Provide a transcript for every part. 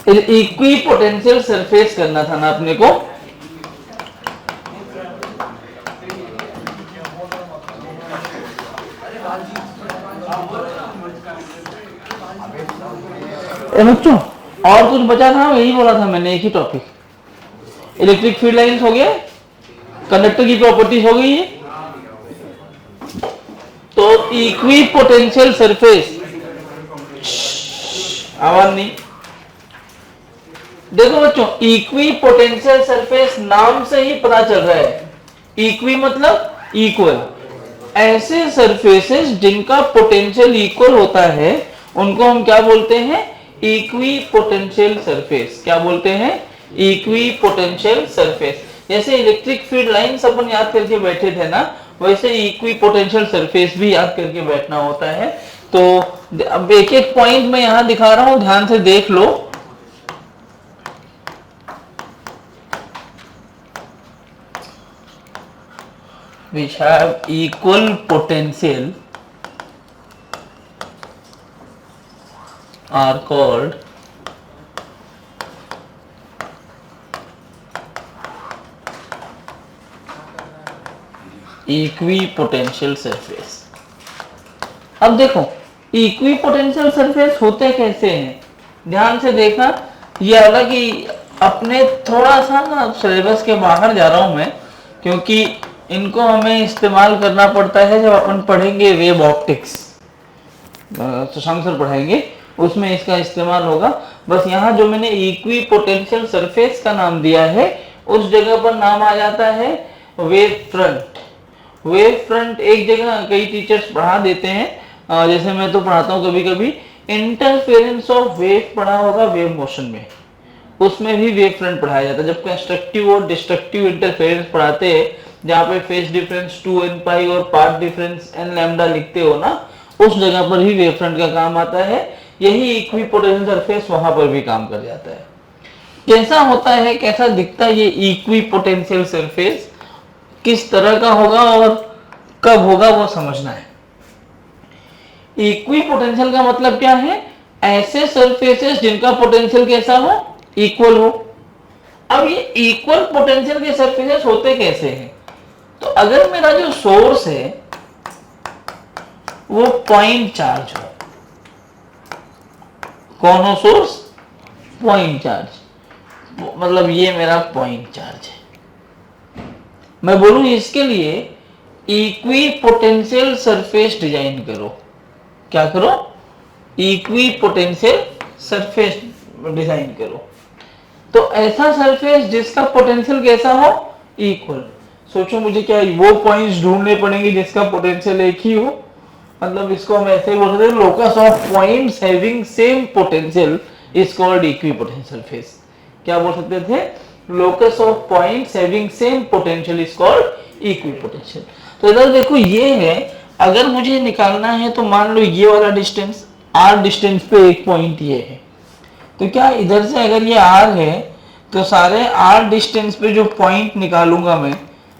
Equi potential surface करना था ना अपने को। बच्चों और कुछ बचा था, यही बोला था मैंने, एक ही टॉपिक। इलेक्ट्रिक फील्ड लाइंस हो गया, कंडक्टर की प्रॉपर्टीज हो गई है। तो इक्वी पोटेंशियल सरफेस, आवाज नहीं। देखो बच्चों, इक्वी पोटेंशियल सरफेस नाम से ही पता चल रहा है, इक्वी मतलब इक्वल। ऐसे सरफेसेस जिनका पोटेंशियल इक्वल होता है उनको हम क्या बोलते हैं? Equi potential surface. क्या बोलते हैं? Equi potential surface. जैसे इलेक्ट्रिक फील्ड लाइंस अपन याद करके बैठे थे ना, वैसे इक्वी पोटेंशियल सरफेस भी याद करके बैठना होता है। तो अब एक एक पॉइंट मैं यहां दिखा रहा हूं, ध्यान से देख लो। which have equal potential are called equipotential surface. अब देखो इक्विपोटेंशियल सरफेस होते कैसे हैं, ध्यान से देखना। ये हालांकि अपने थोड़ा सा ना सिलेबस के बाहर जा रहा हूं मैं, क्योंकि इनको हमें इस्तेमाल करना पड़ता है जब अपन पढ़ेंगे वेव ऑप्टिक्स, शशांक सर पढ़ाएंगे, उसमें इसका इस्तेमाल होगा। बस यहाँ जो मैंने इक्विपोटेंशियल सरफेस का नाम दिया है, उस जगह पर नाम आ जाता है वेव फ्रंट। वेव फ्रंट एक जगह कई टीचर्स पढ़ा देते हैं, जैसे मैं तो पढ़ाता हूँ कभी कभी। इंटरफेरेंस ऑफ वेव पढ़ा होगा वेव मोशन में, उसमें भी वेव फ्रंट पढ़ाया जाता है। जब कंस्ट्रक्टिव और डिस्ट्रक्टिव इंटरफेरेंस पढ़ाते हैं, जहाँ पे फेज डिफरेंस 2n पाई और पाथ डिफरेंस n लैम्डा लिखते हो ना, उस जगह पर ही वेव फ्रंट का काम आता है। यही इक्विपोटेंशियल सरफेस वहां पर भी काम कर जाता है। कैसा होता है, कैसा दिखता है ये इक्विपोटेंशियल सरफेस, किस तरह का होगा और कब होगा वो समझना है। इक्विपोटेंशियल का मतलब क्या है? ऐसे सरफेसेस जिनका पोटेंशियल कैसा हो? इक्वल हो। अब ये इक्वल पोटेंशियल के सरफेसेस होते कैसे हैं? तो अगर मेरा जो सोर्स है वो पॉइंट चार्ज हो, कौन हो सोर्स? पॉइंट चार्ज, मतलब ये मेरा पॉइंट चार्ज है। मैं बोलूं इसके लिए इक्विपोटेंशियल सरफेस डिजाइन करो। क्या करो? इक्विपोटेंशियल सरफेस डिजाइन करो। तो ऐसा सरफेस जिसका पोटेंशियल कैसा हो? इक्वल। सोचो मुझे क्या वो पॉइंट्स ढूंढने पड़ेंगे जिसका पोटेंशियल एक ही हो? मतलब इसको हम ऐसे ही बोल सकते हैं, locus of points having same potential is called equipotential surface. क्या बोल सकते थे? Locus of points having same potential is called equipotential. तो इधर देखो ये है, अगर मुझे निकालना है तो मान लो ये वाला डिस्टेंस r डिस्टेंस पे एक पॉइंट ये है, तो क्या इधर से अगर ये r है तो सारे r डिस्टेंस पे जो पॉइंट निकालूंगा मैं,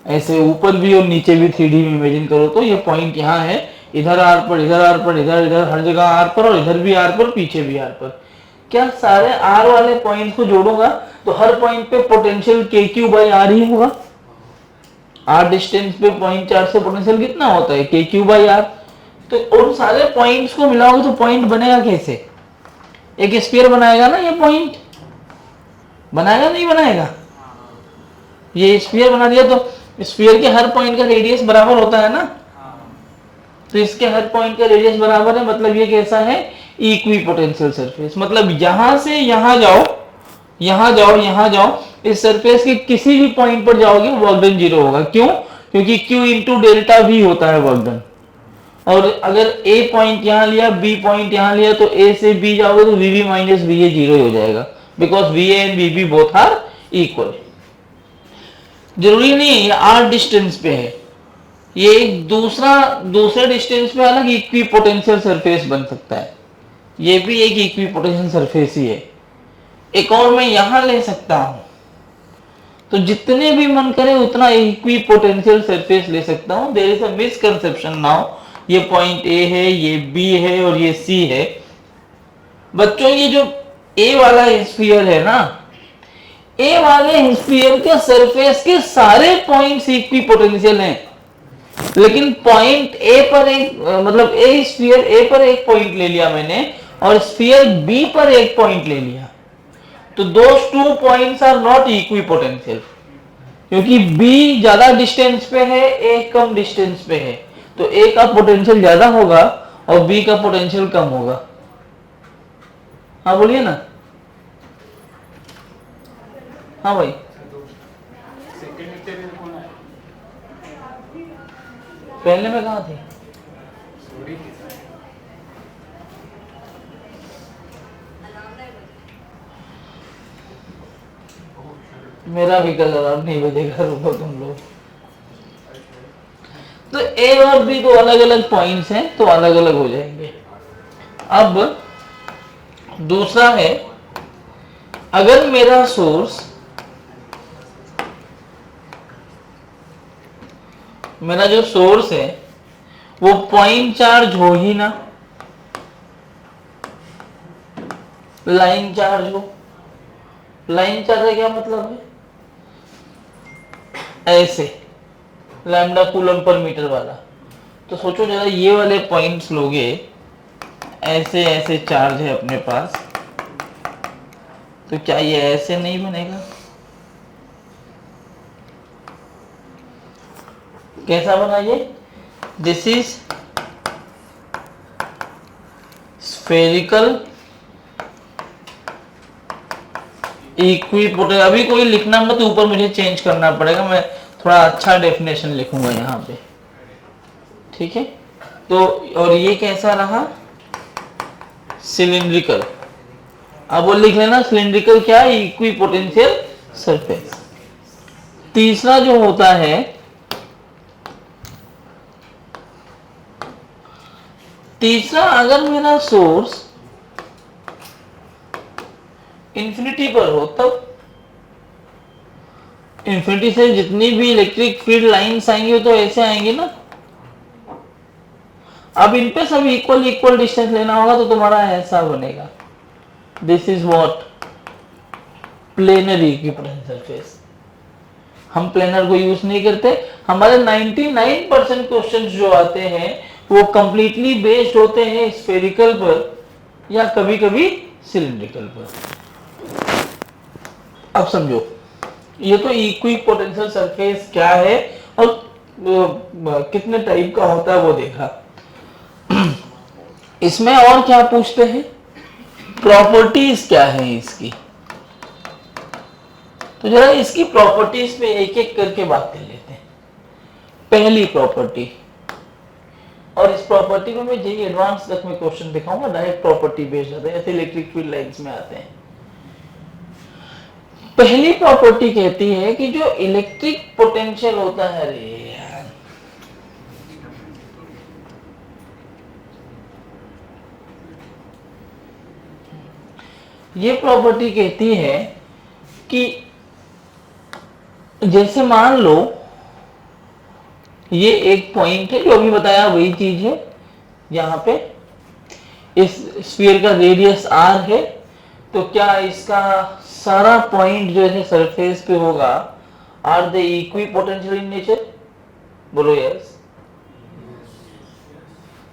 ऐसे ऊपर भी और नीचे भी 3D में इमेजिन करो तो ये पॉइंट यहाँ है, इधर r पर, इधर r पर, इधर इधर हर जगह r पर, और इधर भी r पर, पीछे भी r पर। क्या सारे r वाले पॉइंट को जोड़ूंगा तो हर पॉइंट पे पोटेंशियल kq/r ही होगा। r डिस्टेंस पे पॉइंट चार्ज से पोटेंशियल कितना होता है? kq/r। तो उन सारे पॉइंट्स को मिलाओगे तो पॉइंट बनेगा कैसे? एक स्फीयर बनाएगा ना, ये पॉइंट बनाएगा नहीं बनाएगा? ये स्फीयर बना दिया तो स्फीयर के हर पॉइंट का रेडियस बराबर होता है ना, तो इसके हर पॉइंट का रेडियस बराबर है, मतलब ये कैसा है? Equipotential surface. मतलब यहां से यहां जाओ, यहां जाओ, यहां जाओ, इस सरफेस के किसी भी पॉइंट पर जाओगे वर्क डन 0 होगा। क्यों? क्योंकि Q इंटू डेल्टा भी होता है वर्क डन। और अगर A पॉइंट यहां लिया, B पॉइंट यहां लिया, तो A से B जाओगे तो VB माइनस VA 0 हो जाएगा, because VA and VB both are equal. जरूरी नहीं है ये r डिस्टेंस पे है, ये एक दूसरे डिस्टेंस पे अलग इक्विपोटेंशियल सरफेस बन सकता है। ये भी एक इक्विपोटेंशियल सरफेस ही है। एक और मैं यहां ले सकता हूं, तो जितने भी मन करे उतना इक्विपोटेंशियल सरफेस ले सकता हूं। There is a misconception now, ये पॉइंट A है, ये B है और ये C है। बच्चों ये जो ए वाला स्फीयर है ना, ए वाले स्फीयर के सरफेस के सारे पॉइंट्स इक्वी पोटेंशियल हैं, लेकिन पॉइंट ए पर एक मतलब ए स्फीयर ए पर एक पॉइंट ले लिया मैंने और स्फीयर बी पर एक पॉइंट ले लिया, तो those two points are not equipotential, क्योंकि बी ज्यादा डिस्टेंस पे है, ए कम डिस्टेंस पे है, तो ए का पोटेंशियल ज्यादा होगा और बी का पोटेंशियल कम होगा। हाँ बोलिए ना। हाँ भाई, पहले में कहा थी? मेरा भी कल अलार्म नहीं बजेगा, रुको तुम लोग। तो ए और बी तो अलग अलग पॉइंट्स हैं, तो अलग अलग हो जाएंगे। अब दूसरा है, अगर मेरा सोर्स मेरा जो सोर्स है वो पॉइंट चार्ज हो ही ना, लाइन चार्ज हो। लाइन चार्ज का क्या मतलब है? ऐसे लैम्डा कूलम पर मीटर वाला। तो सोचो जरा, ये वाले पॉइंट्स लोगे, ऐसे ऐसे चार्ज है अपने पास, तो क्या ये ऐसे नहीं बनेगा? कैसा बना ये? This is spherical equipotential. अभी कोई लिखना मत, ऊपर मुझे चेंज करना पड़ेगा, मैं थोड़ा अच्छा डेफिनेशन लिखूंगा यहाँ पे, ठीक है। तो और ये कैसा रहा? सिलिंड्रिकल। अब वो लिख लेना, सिलिंड्रिकल क्या है? Equipotential surface. तीसरा जो होता है, तीसरा अगर मेरा सोर्स इंफिनिटी पर हो, तब इंफिनिटी से जितनी भी इलेक्ट्रिक फील्ड लाइंस आएंगी तो ऐसे आएंगी ना। अब इन पे सब इक्वल इक्वल डिस्टेंस लेना होगा, तो तुम्हारा ऐसा बनेगा। This is what? Planar equipotential surface. हम प्लेनर को यूज नहीं करते। हमारे 99% क्वेश्चंस जो आते हैं वो कंप्लीटली बेस्ड होते हैं स्फेरिकल पर या कभी कभी सिलिंड्रिकल पर। अब समझो, ये तो इक्विपोटेंशियल सरफेस क्या है और कितने टाइप का होता है वो देखा। इसमें और क्या पूछते हैं? प्रॉपर्टीज क्या है इसकी। तो जरा इसकी प्रॉपर्टीज पे एक एक करके बात कर लेते हैं। पहली प्रॉपर्टी, और इस प्रॉपर्टी को मैं जेई एडवांस तक में क्वेश्चन दिखाऊंगा, डायरेक्ट प्रॉपर्टी बेस्ड होते हैं, ऐसे इलेक्ट्रिक फील्ड लाइंस में आते हैं। पहली प्रॉपर्टी कहती है कि जो इलेक्ट्रिक पोटेंशियल होता है, अरे यार ये प्रॉपर्टी कहती है कि जैसे मान लो ये एक पॉइंट है, जो अभी बताया वही चीज है, यहां पे इस स्फीयर का रेडियस r है, तो क्या इसका सारा पॉइंट जो है सरफेस पे होगा are they equipotential in nature? बोलो यस।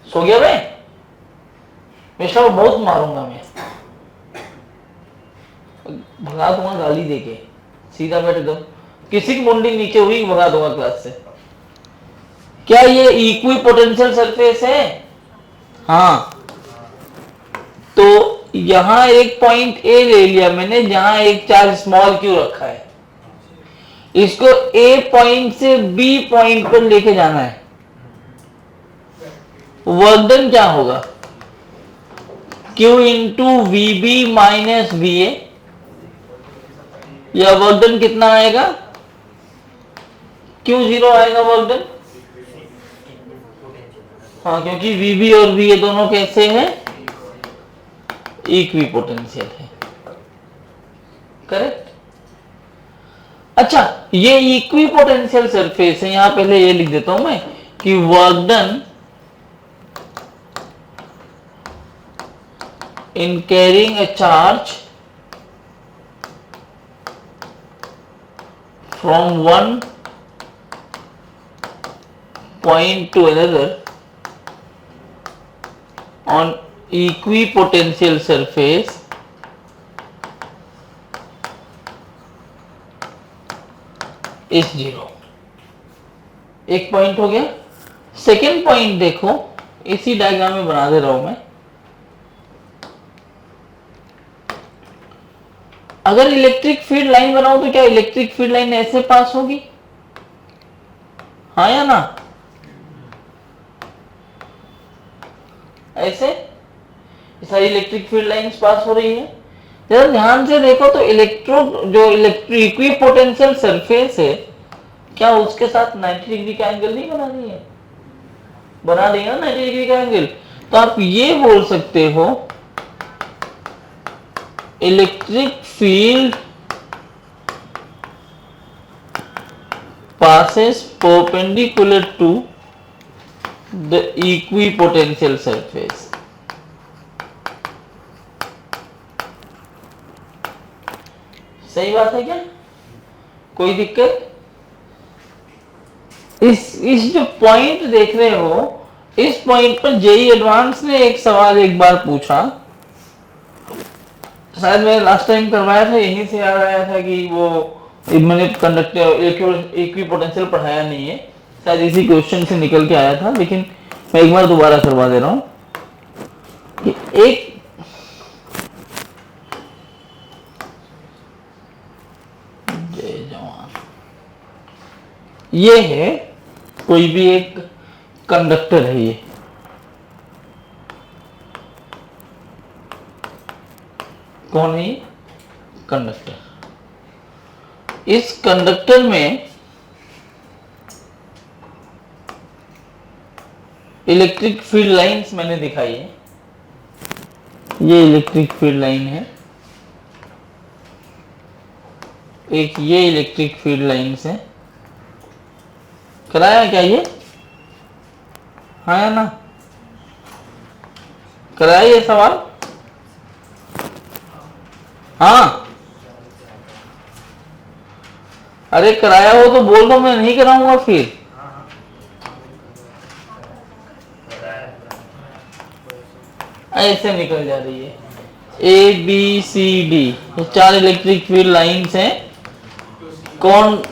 सो गया मैं सब बहुत मारूंगा, मैं भगा दूंगा गाली देके, सीधा बैठ एकदम, किसी की मुंडी नीचे हुई भगा दूंगा क्लास से। क्या ये इक्वी पोटेंशियल सरफेस है? हाँ। तो यहां एक पॉइंट ए ले लिया मैंने, जहां एक चार्ज स्मॉल क्यू रखा है, इसको ए पॉइंट से बी पॉइंट पर लेके जाना है। वर्क डन क्या होगा? Q into VB minus VA, या वर्क डन कितना आएगा? क्यों जीरो आएगा वर्क डन? हाँ, क्योंकि VB और VA दोनों कैसे हैं? इक्वी पोटेंशियल है, करेक्ट। अच्छा, ये इक्वी पोटेंशियल सरफेस है, यहां पहले ये लिख देता हूं मैं कि work done in carrying a charge from one point two another on equipotential surface is zero. एक पॉइंट हो गया। सेकेंड पॉइंट देखो, इसी डायग्राम में बना दे रहा हूं मैं। अगर इलेक्ट्रिक फील्ड लाइन बनाऊं तो क्या इलेक्ट्रिक फील्ड लाइन ऐसे पास होगी? हाँ या ना? ऐसे सारी इलेक्ट्रिक फील्ड लाइंस पास हो रही है। जरा ध्यान से देखो तो इक्विपोटेंशियल सरफेस है, क्या उसके साथ 90 डिग्री का एंगल नहीं बना रही है? बना देगा 90 डिग्री का एंगल। तो आप ये बोल सकते हो electric field passes perpendicular to the equipotential surface। सही बात है क्या? कोई दिक्कत? इस जो पॉइंट देख रहे हो, इस पॉइंट पर जेई एडवांस ने एक सवाल एक बार पूछा, शायद मैंने लास्ट टाइम करवाया था, यहीं से याद आया था कि वो मैंने कंडक्टर इक्विपोटेंशियल पढ़ाया नहीं है, शायद इसी क्वेश्चन से निकल के आया था, लेकिन मैं एक बार दोबारा करवा दे रहा हूं कि एक जय जवान, ये है कोई भी एक कंडक्टर है, ये कौन है? कंडक्टर। इस कंडक्टर में इलेक्ट्रिक फील्ड लाइंस मैंने दिखाई है। ये इलेक्ट्रिक फील्ड लाइन है, एक ये इलेक्ट्रिक फील्ड लाइंस है। कराया क्या ये? हाँ या ना? कराया ये सवाल? हाँ, अरे कराया हो तो बोल दो, मैं नहीं कराऊंगा फिर। ऐसे निकल जा रही है ए बी सी डी, ये 4 इलेक्ट्रिक फील्ड लाइंस हैं। कौन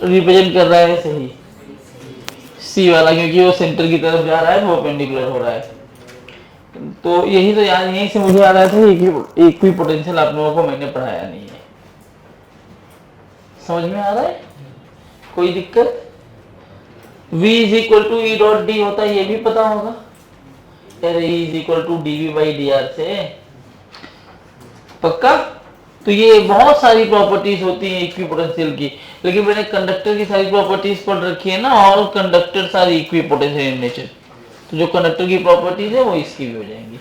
रिप्रेजेंट कर रहा है? सही, सी वाला, क्योंकि वो सेंटर की तरफ जा रहा है, वो पेंडिकुलर हो रहा है। तो यही तो यार, यहीं से मुझे आ रहा था कि इक्विपोटेंशियल आप लोगों को मैंने पढ़ाया नहीं है। समझ में आ रहा है? कोई दिक्कत? V is equal to E dot d होता है, ये भी पता होगा यार, E is equal to d v by d r से, पक्का? तो ये बहुत सारी प्रॉपर्टीज होती हैं इक्विपोटेंशियल की, लेकिन मैंने कंडक्टर की सारी प्रॉपर्टीज पढ़ रखी है ना, all conductors are equipotential in nature. तो जो कंडक्टर की प्रॉपर्टीज है वो इसकी भी हो जाएंगी।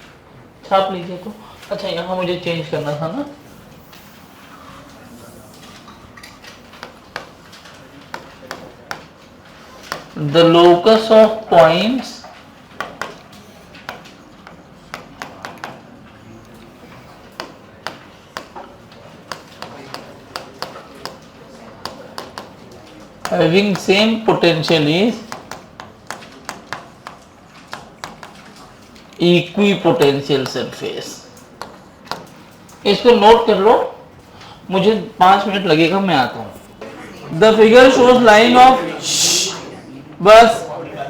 छाप लीजिए तो। अच्छा, यहाँ मुझे चेंज करना था ना, the locus of points having same potential is equipotential surface. इसको नोट कर लो, मुझे 5 मिनट लगेगा, मैं आता हूं। The figure shows line of, बस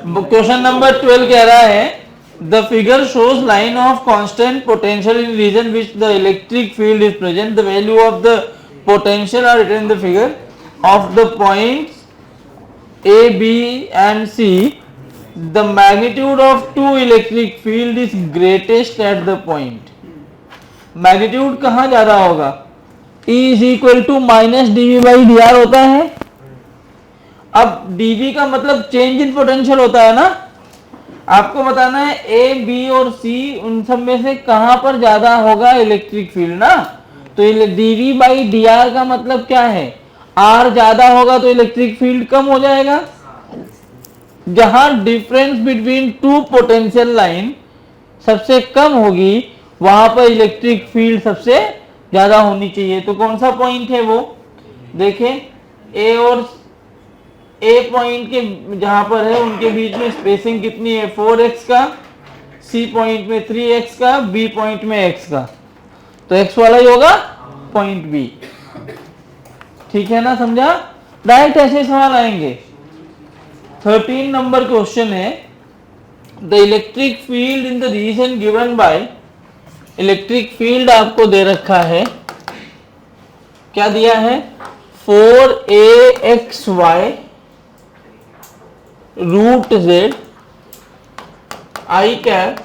क्वेश्चन नंबर 12 कह रहा है the figure shows line of constant potential in region which the electric field is present, the value of the potential are written in the figure of the points A, B and C, the magnitude of two electric field is greatest at the point। Magnitude कहाँ ज्यादा होगा? E is equal to minus dV by dr होता है। अब dV का मतलब change in potential होता है ना, आपको बताना है A, B और C उन सब में से कहां पर ज्यादा होगा इलेक्ट्रिक फील्ड ना। तो dV by dr का मतलब क्या है? R ज्यादा होगा तो इलेक्ट्रिक फील्ड कम हो जाएगा। जहां difference between two potential line सबसे कम होगी, वहां पर इलेक्ट्रिक फील्ड सबसे ज्यादा होनी चाहिए। तो कौन सा पॉइंट है वो? देखें, ए और ए पॉइंट के जहां पर है उनके बीच में स्पेसिंग कितनी है 4x का, सी पॉइंट में 3x का, बी पॉइंट में x का, तो x वाला ही होगा पॉइंट बी। ठीक है ना, समझा? डायरेक्ट ऐसे सवाल आएंगे। 13 नंबर क्वेश्चन है, the electric field in the region given by, electric field आपको दे रखा है, क्या दिया है 4axy root z i cap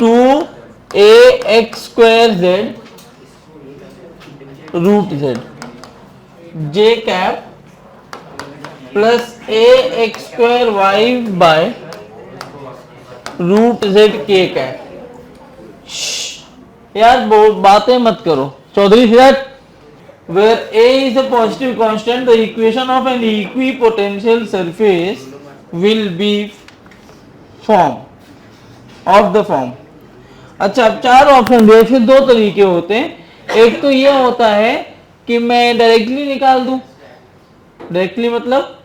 2ax square z root z j cap plus ax square y by root z k cap. यार बहुत बातें मत करो चौधरी फिर। Where A is a positive constant, the equation of an equipotential surface will be form of the form। अच्छा, अब चार option दिए, फिर दो तरीके होते हैं। एक तो ये होता है कि मैं डायरेक्टली निकाल दूं, डायरेक्टली मतलब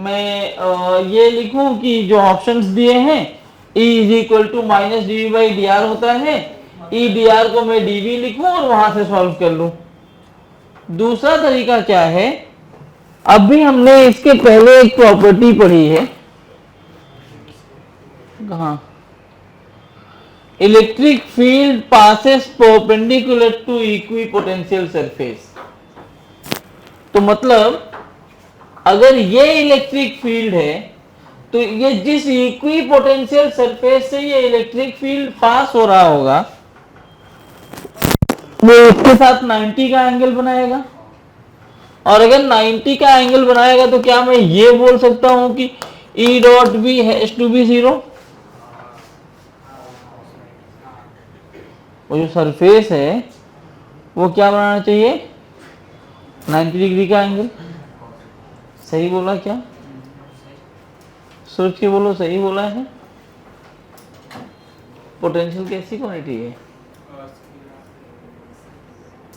मैं ये लिखूं कि जो ऑप्शंस दिए हैं E is equal to minus d v by d r होता है, ई डी आर को मैं डीवी लिखूं और वहां से सॉल्व कर लूं। दूसरा तरीका क्या है, अभी हमने इसके पहले एक प्रॉपर्टी पढ़ी है, कहां, electric field passes perpendicular to equipotential surface. तो मतलब अगर ये इलेक्ट्रिक फील्ड है तो ये जिस इक्विपोटेंशियल सरफेस से ये इलेक्ट्रिक फील्ड पास हो रहा होगा वो इसके साथ 90 का एंगल बनाएगा, और अगर 90 का एंगल बनाएगा तो क्या मैं ये बोल सकता हूं कि E dot B has to be 0? वो जो सरफेस है वो क्या बनाना चाहिए 90 डिग्री का एंगल। सही बोला क्या? सोच के बोलो, सही बोला है? पोटेंशियल कैसी क्वांटिटी है?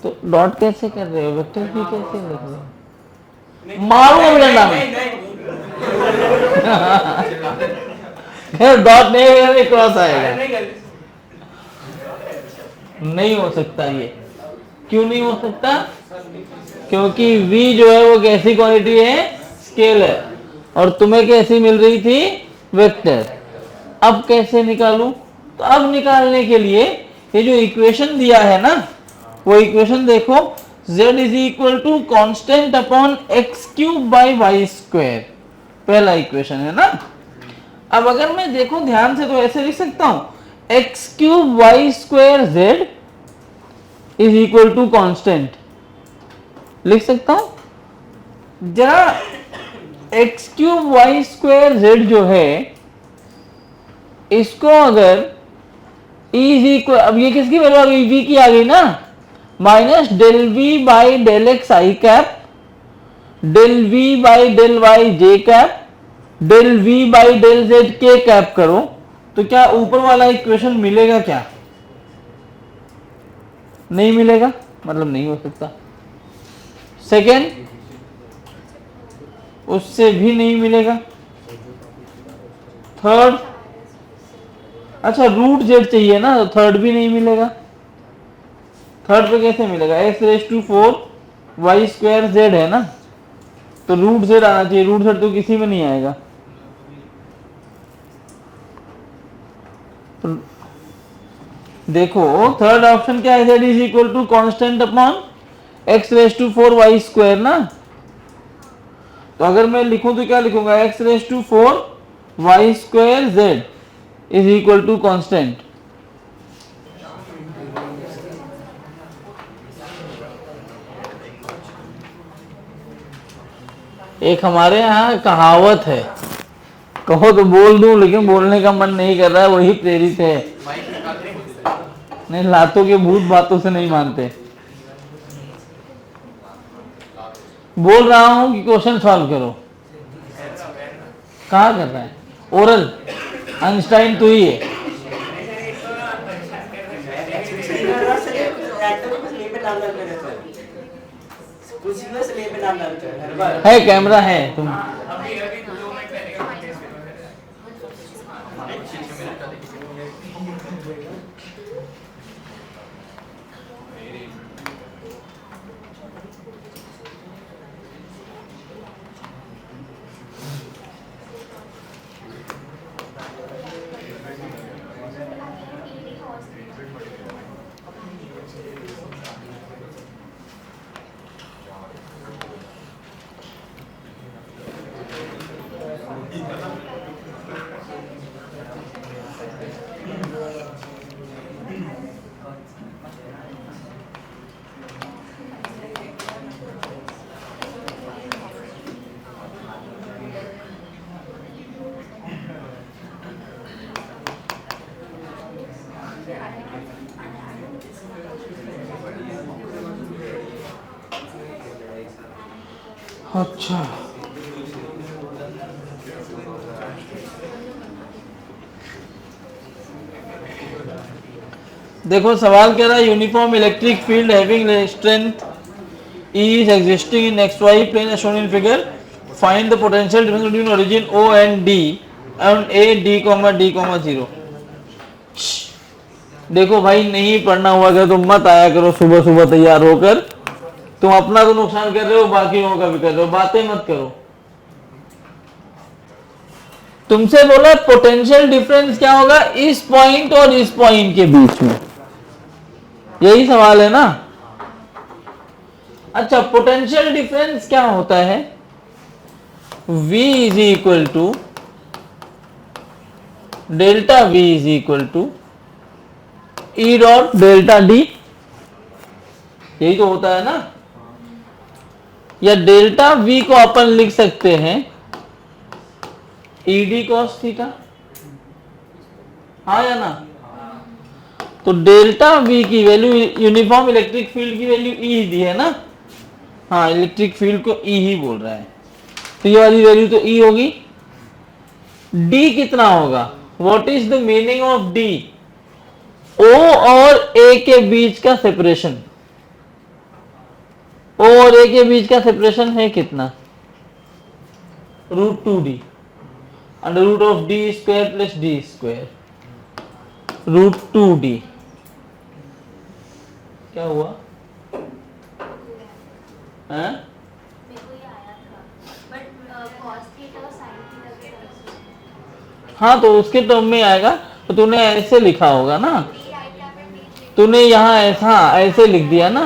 तो डॉट कैसे कर रहे हो, वेक्टर भी कैसे लिख रहे हो? मारूंगा डंडा में। डॉट नहीं क्रॉस आएगा, नहीं हो सकता ये। क्यों नहीं हो सकता? क्योंकि v जो है वो कैसी क्वांटिटी है, स्केल है, और तुम्हें कैसी मिल रही थी, वेक्टर। अब कैसे निकालूं? तो अब निकालने के लिए ये जो इक्वेशन दिया है ना, वो इक्वेशन देखो, z is equal to constant upon x cube by y square, पहला इक्वेशन है ना। अब अगर मैं देखो ध्यान से तो ऐसे लिख सकता हूं, x cube y square z is equal to constant, लिख सकता हूं। जरा x cube y square z जो है इसको अगर इज इक्वल, अब ये किसकी वैल्यू आ गई, v की आ गई ना, minus del v by del x i cap, del v by del y j cap, del v by del z k cap करो, तो क्या ऊपर वाला इक्वेशन मिलेगा क्या? नहीं मिलेगा, मतलब नहीं हो सकता। सेकेंड, उससे भी नहीं मिलेगा। थर्ड, अच्छा रूट जेड चाहिए ना, तो थर्ड भी नहीं मिलेगा। थर्ड पे कैसे मिलेगा, x raise to 4 y square z है ना, तो रूट जेड आना चाहिए, रूट जेड तो किसी में नहीं आएगा। तो देखो थर्ड ऑप्शन क्या है, z is equal to constant upon x raise to 4 y square ना। तो अगर मैं लिखूं तो क्या लिखूंगा, x raise to 4 y square z is equal to constant. एक हमारे यहाँ कहावत है, कहो तो बोल दूं लेकिन बोलने का मन नहीं कर रहा है, वही प्रेरित है। नहीं, लातों के भूत बातों से नहीं मानते। बोल रहा हूं कि क्वेश्चन सॉल्व करो। कहाँ कर रहा है ओरल? आइंस्टाइन तो ही है। है कैमरा है तुम अच्छा देखो सवाल कह रहा है uniform electric field having strength E is existing in xy plane as shown in figure. Find the potential difference between origin O and D and A D, D, 0. देखो भाई नहीं पढ़ना हुआ क्या तुम मत आया करो सुबह सुबह तैयार होकर, तुम अपना तो नुकसान कर रहे हो बाकियों का भी कर रहे हो, बातें मत करो। तुमसे बोला पोटेंशियल डिफरेंस क्या होगा इस पॉइंट और इस पॉइंट के बीच में, यही सवाल है ना। अच्छा पोटेंशियल डिफरेंस क्या होता है, V is equal to delta V is equal to E dot delta D, यही तो होता है ना। या डेल्टा V को अपन लिख सकते हैं ED cos थीटा, हाँ या ना। तो डेल्टा V की वैल्यू यूनिफॉर्म इलेक्ट्रिक फील्ड की वैल्यू E दी है ना, हाँ इलेक्ट्रिक फील्ड को E ही बोल रहा है, तो ये वाली वैल्यू तो E होगी। D कितना होगा, what is the meaning of D, O और A के बीच का सेपरेशन, O और A के बीच का सेपरेशन है कितना, √2D, under root of D square plus D square, √2D। क्या हुआ है? हाँ तो उसके टर्म में आएगा, तो तूने ऐसे लिखा होगा ना, तूने यहाँ ऐसे लिख दिया ना।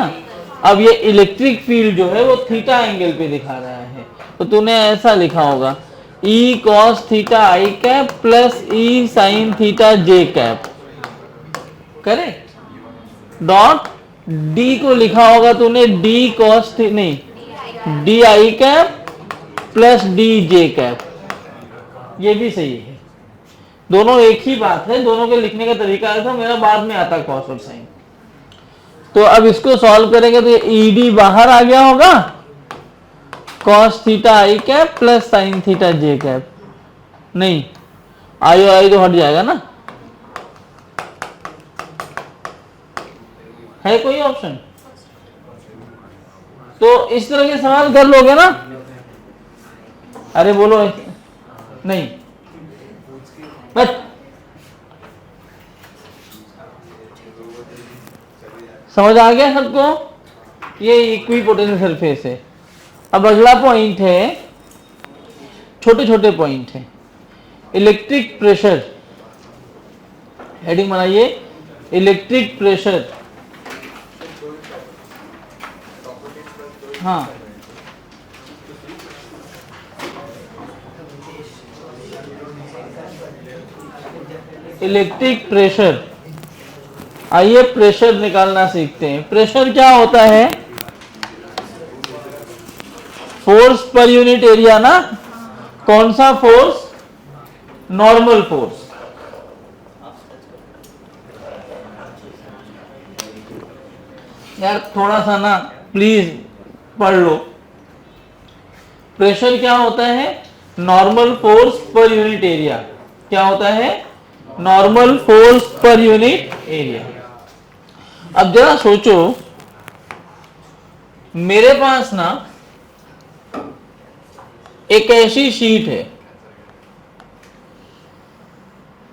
अब ये इलेक्ट्रिक फील्ड जो है वो थीटा एंगल पे दिखा रहा है, तो तूने ऐसा लिखा होगा E cos theta I cap plus E sine theta J cap, correct. Dot D को लिखा होगा तूने D cos नहीं D I cap plus D J cap, ये भी सही है, दोनों एक ही बात है, दोनों के लिखने का तरीका ऐसा, मेरा बाद में आता कॉस और साइन। तो अब इसको सॉल्व करेंगे तो ये ED बाहर आ गया होगा, cos theta I cap plus sine theta J cap, नहीं आई तो हट जाएगा ना, है कोई ऑप्शन? तो इस तरह के सवाल कर लोगे ना, अरे बोलो नहीं बस समझ आ गया सबको, ये इक्विपोटेंशियल सरफेस है। अब अगला पॉइंट है, छोटे छोटे पॉइंट है, इलेक्ट्रिक प्रेशर, हेडिंग बनाइए इलेक्ट्रिक प्रेशर। हाँ इलेक्ट्रिक प्रेशर, आइए प्रेशर निकालना सीखते हैं। प्रेशर क्या होता है, फोर्स पर यूनिट एरिया ना, कौन सा फोर्स, नॉर्मल फोर्स। यार थोड़ा सा ना प्लीज पढ़ लो, प्रेशर क्या होता है, normal force per unit area, क्या होता है, normal force per unit area. अब जरा सोचो, मेरे पास ना एक ऐसी शीट है,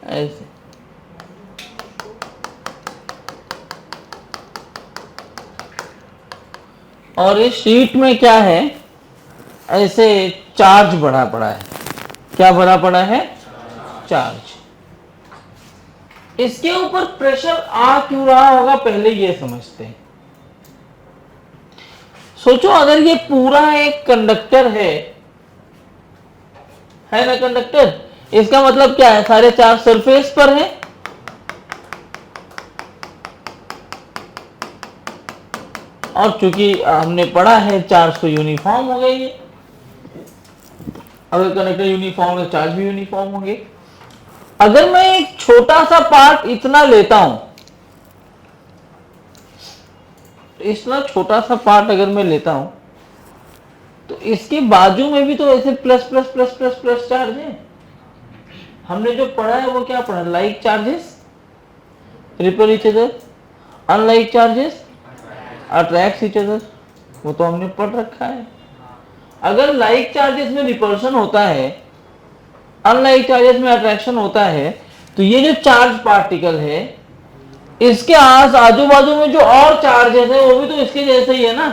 ऐसे, और इस शीट में क्या है, ऐसे चार्ज भरा पड़ा है। क्या भरा पड़ा है? चार्ज। इसके ऊपर प्रेशर आ क्यों रहा होगा, पहले ये समझते हैं। सोचो अगर ये पूरा एक कंडक्टर है ना कंडक्टर, इसका मतलब क्या है, सारे चार्ज सरफेस पर है, और चूंकि हमने पढ़ा है चार्ज तो यूनिफॉर्म हो गई है। अगर कंडक्टर यूनिफॉर्म है, चार्ज भी यूनिफॉर्म होंगे। अगर मैं एक छोटा सा पार्ट इतना लेता हूं, इतना छोटा सा पार्ट अगर मैं लेता हूं, तो इसके बाजू में भी तो ऐसे plus plus plus plus plus charge है। हमने जो पढ़ा है वो क्या पढ़ा, like charges repel each other, unlike charges attract each other, वो तो हमने पढ़ रखा है। अगर लाइक चार्जेस में रिपल्शन होता है, अनलाइक चार्जेस में अट्रैक्शन होता है, तो ये जो चार्ज पार्टिकल है, इसके आजू बाजू में जो और चार्जेस है वो भी तो इसके जैसे ही है ना,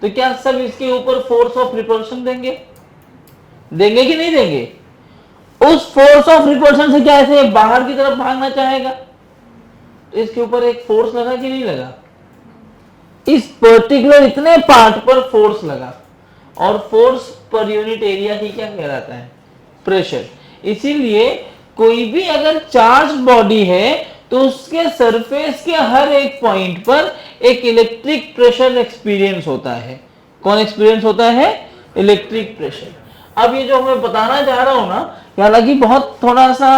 तो क्या सब इसके ऊपर फोर्स ऑफ रिपल्शन देंगे कि नहीं देंगे? उस फोर्स ऑफ रिपल्शन से क्या ऐसे बाहर की तरफ भागना चाहेगा, तो इसके ऊपर एक फोर्स लगा कि नहीं लगा? इस पर्टिकुलर इतने पार्ट पर फोर्स लगा, और फोर्स पर यूनिट एरिया ही क्या कहलाता है, प्रेशर। इसीलिए कोई भी अगर चार्ज बॉडी है तो उसके सरफेस के हर एक पॉइंट पर एक इलेक्ट्रिक प्रेशर एक्सपीरियंस होता है। कौन एक्सपीरियंस होता है? Electric pressure. अब ये जो मैं बताना चाह रहा हूं ना, हालांकि बहुत थोड़ा सा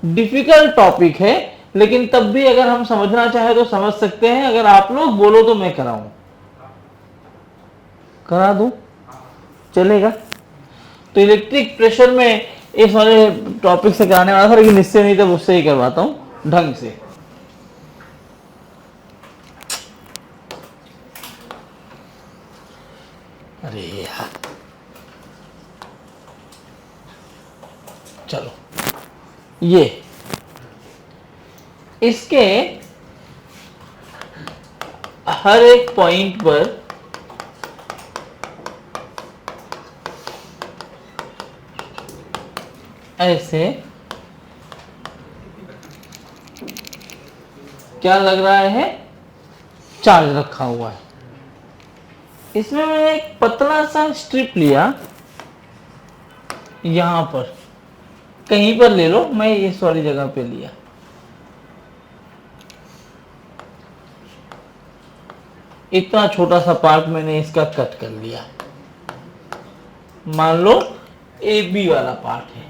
डिफिकल्ट टॉपिक है, लेकिन तब भी अगर हम समझना चाहे तो समझ सकते हैं। अगर आप लोग बोलो तो मैं कराऊं, करा दूं, चलेगा? तो इलेक्ट्रिक प्रेशर में इस वाले टॉपिक से कराने वाला था, लेकिन इससे नहीं तो उससे ही करवाता हूं ढंग से। अरे यार, चलो, ये इसके हर एक पॉइंट पर ऐसे क्या लग रहा है, चार्ज रखा हुआ है। इसमें मैंने एक पतला सा स्ट्रिप लिया, यहां पर कहीं पर ले लो, मैं इस वाली जगह पे लिया। इतना छोटा सा पार्ट मैंने इसका कट कर लिया। मान लो ए बी वाला पार्ट है।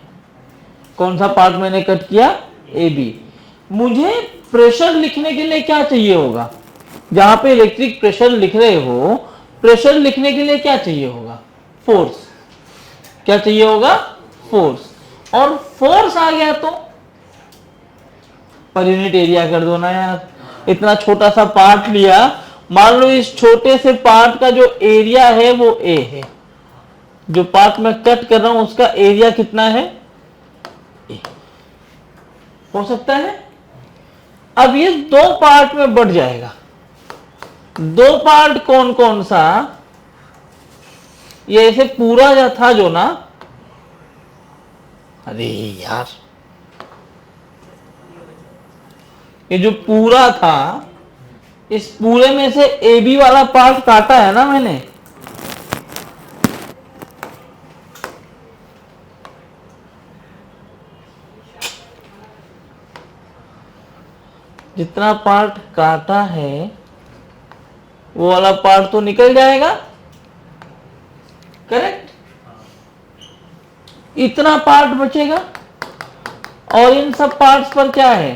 कौन सा पार्ट मैंने कट किया? A B. मुझे प्रेशर लिखने के लिए क्या चाहिए होगा? जहां पे इलेक्ट्रिक प्रेशर लिख रहे हो, प्रेशर लिखने के लिए क्या चाहिए होगा? फोर्स। क्या चाहिए होगा? फोर्स। और फोर्स आ गया तो पर यूनिट एरिया कर दो ना यार। इतना छोटा सा पार्ट लिया, मान लो इस छोटे से पार्ट का जो एरिया है वो ए है। जो पार्ट मैं कट कर रहा हूं उसका एरिया कितना है? ए। हो सकता है? अब ये दो पार्ट में बढ़ जाएगा। दो पार्ट कौन कौन सा? ये ऐसे पूरा जो था जो ना, अरे यार, ये जो पूरा था, इस पूरे में से ए बी वाला पार्ट काटा है ना मैंने। जितना पार्ट काटा है वो वाला पार्ट तो निकल जाएगा, करेक्ट? इतना पार्ट बचेगा, और इन सब पार्ट्स पर क्या है?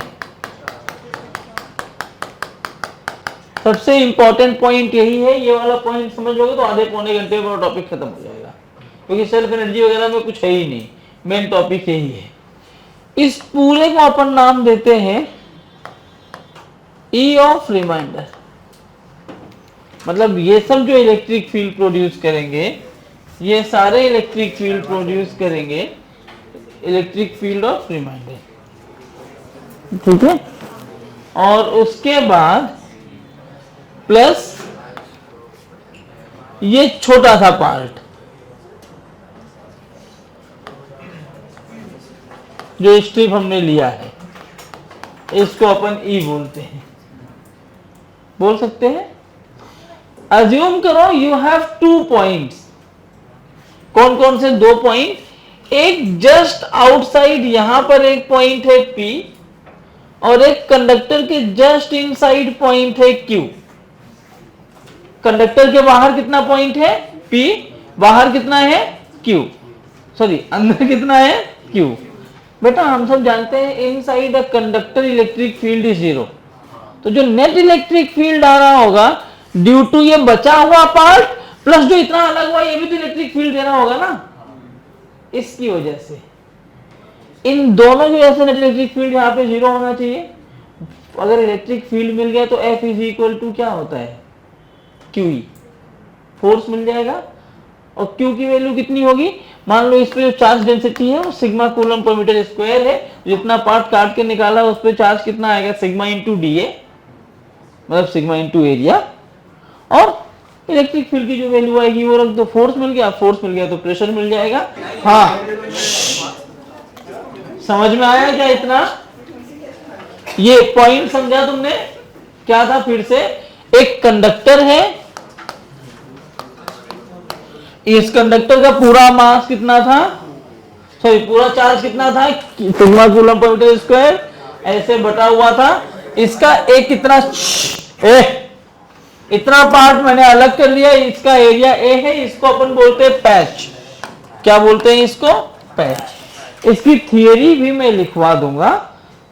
सबसे इंपॉर्टेंट पॉइंट यही है। ये वाला पॉइंट समझ लोगे तो आधे पौने घंटे में टॉपिक खत्म हो जाएगा, क्योंकि सेल्फ एनर्जी वगैरह में कुछ है ही नहीं, मेन टॉपिक यही है। इस पूरे को अपन नाम देते हैं ई ऑफ रिमाइंडर। मतलब ये सब जो इलेक्ट्रिक फील्ड प्रोड्यूस करेंगे, ये सारे इलेक्ट्रिक फील्ड प्रोड्यूस करेंगे इलेक्ट्रिक फील्ड ऑफ रिमाइंडर, ठीक है। और उसके बाद प्लस ये छोटा सा पार्ट जो स्ट्रिप हमने लिया है, इसको अपन ई बोलते हैं, बोल सकते हैं। अज्यूम करो यू हैव 2 पॉइंट्स। कौन कौन से 2 पॉइंट? एक जस्ट आउटसाइड यहां पर एक पॉइंट है P, और एक कंडक्टर के जस्ट इनसाइड पॉइंट है Q। कंडक्टर के बाहर कितना पॉइंट है P, बाहर कितना है Q, सॉरी अंदर कितना है Q। बेटा हम सब जानते हैं inside a conductor electric field is 0। तो जो नेट इलेक्ट्रिक फील्ड आ रहा होगा ड्यू टू ये बचा हुआ पार्ट प्लस जो इतना अलग हुआ, ये भी तो इलेक्ट्रिक फील्ड देना होगा ना, इसकी वजह से इन दोनों की वजह से नेट इलेक्ट्रिक फील्ड यहाँ पे 0 होना चाहिए। अगर इलेक्ट्रिक फील्ड मिल गया तो F इज इक्वल टू क्या होता है QE, फोर्स मिल जाएगा। और Q की वैल्यू कितनी होगी? मान लो इस पे जो चार्ज डेंसिटी है वो sigma coulomb per metre square है, जितना पार्ट काट के निकाला उस पे चार्ज कितना आएगा, सिग्मा इंटू DA, मतलब सिग्मा इंटू एरिया। और इलेक्ट्रिक फील्ड की जो वैल्यू आएगी वो रख दो, फोर्स मिल गया, फोर्स मिल गया तो प्रेशर मिल जाएगा। हाँ समझ में आया क्या इतना? ये पॉइंट समझा तुमने? क्या था फिर से? एक कंडक्टर है, इस कंडक्टर का पूरा मास कितना था, सॉरी पूरा चार्ज कितना था, sigma coulomb per metre square, ऐसे बटा हुआ था। इसका एक कितना इतना पार्ट मैंने अलग कर लिया, इसका एरिया A है, इसको अपन बोलते हैं पैच। क्या बोलते हैं इसको? पैच। इसकी थियरी भी मैं लिखवा दूंगा।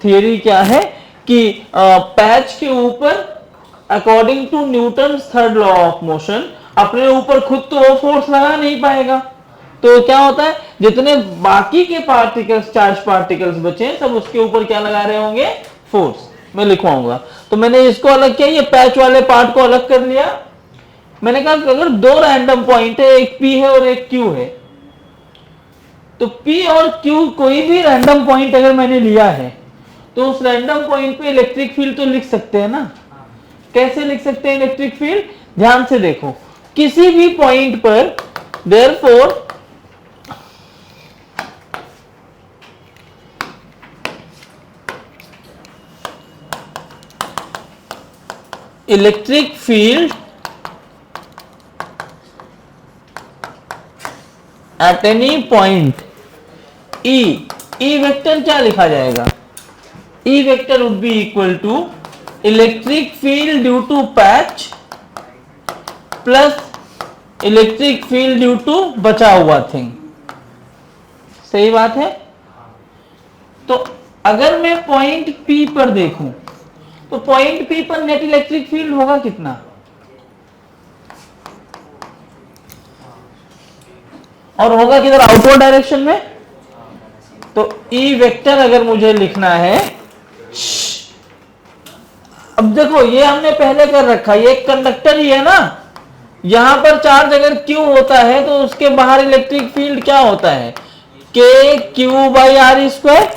थियरी क्या है कि पैच के ऊपर according to Newton third law of motion अपने ऊपर खुद तो वो फोर्स लगा नहीं पाएगा, तो क्या होता है जितने बाकी के पार्टिकल्स, चार्ज पार्टिकल्स बचे सब उसके ऊपर क्या लगा रहे होंगे? फोर्स। मैं लिखवाऊंगा। तो मैंने इसको अलग किया, ये पैच वाले पार्ट को अलग कर लिया। मैंने कहा कि अगर 2 रैंडम पॉइंट है, एक P है और एक Q है, तो P और Q कोई भी रैंडम पॉइंट अगर मैंने लिया है तो उस रैंडम पॉइंट पे इलेक्ट्रिक फील्ड तो लिख सकते हैं ना। कैसे लिख सकते हैं इलेक्ट्रिक फील्ड? ध्यान से देखो, किसी भी पॉइंट पर therefore electric field at any point E vector क्या लिखा जाएगा? E vector would be equal to electric field due to patch plus electric field due to बचा हुआ थिंग। सही बात है? तो अगर मैं पॉइंट P पर देखूं तो पॉइंट P पर नेट इलेक्ट्रिक फील्ड होगा कितना? और होगा किधर? आउटवर्ड डायरेक्शन में। तो ई वेक्टर अगर मुझे लिखना है, अब देखो ये हमने पहले कर रखा, ये एक कंडक्टर ही है ना, यहां पर चार्ज अगर Q होता है तो उसके बाहर इलेक्ट्रिक फील्ड क्या होता है? KQ/R²।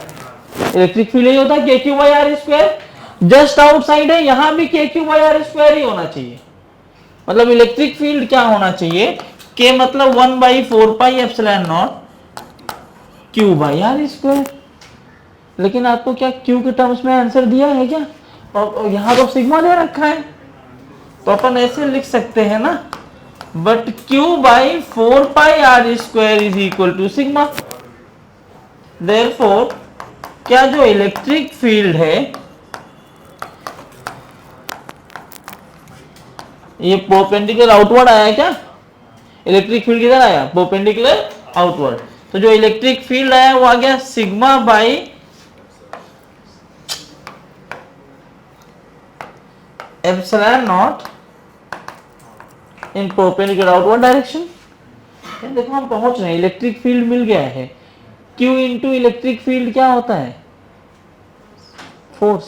इलेक्ट्रिक फील्ड ही होता है KQ/R²। जस्ट आउटसाइड है, यहां भी KQ/R² ही होना चाहिए। मतलब इलेक्ट्रिक फील्ड क्या होना चाहिए? K मतलब 1/4πε0 Q/R²। लेकिन आपको क्या Q के टर्म्स में आंसर दिया है क्या? और यहां तो सिग्मा दे रखा है, तो अपन ऐसे लिख सकते हैं ना, but Q/4πR² is equal to sigma. Therefore क्या जो इलेक्ट्रिक फील्ड है ये परपेंडिकुलर आउटवर्ड आया क्या? इलेक्ट्रिक फील्ड किधर आया? Perpendicular outward. तो जो इलेक्ट्रिक फील्ड आया वो आ गया sigma by epsilon not in perpendicular outward direction. देखो हम पहुंच रहे हैं, इलेक्ट्रिक फील्ड मिल गया है। Q इंटू इलेक्ट्रिक फील्ड क्या होता है? फोर्स।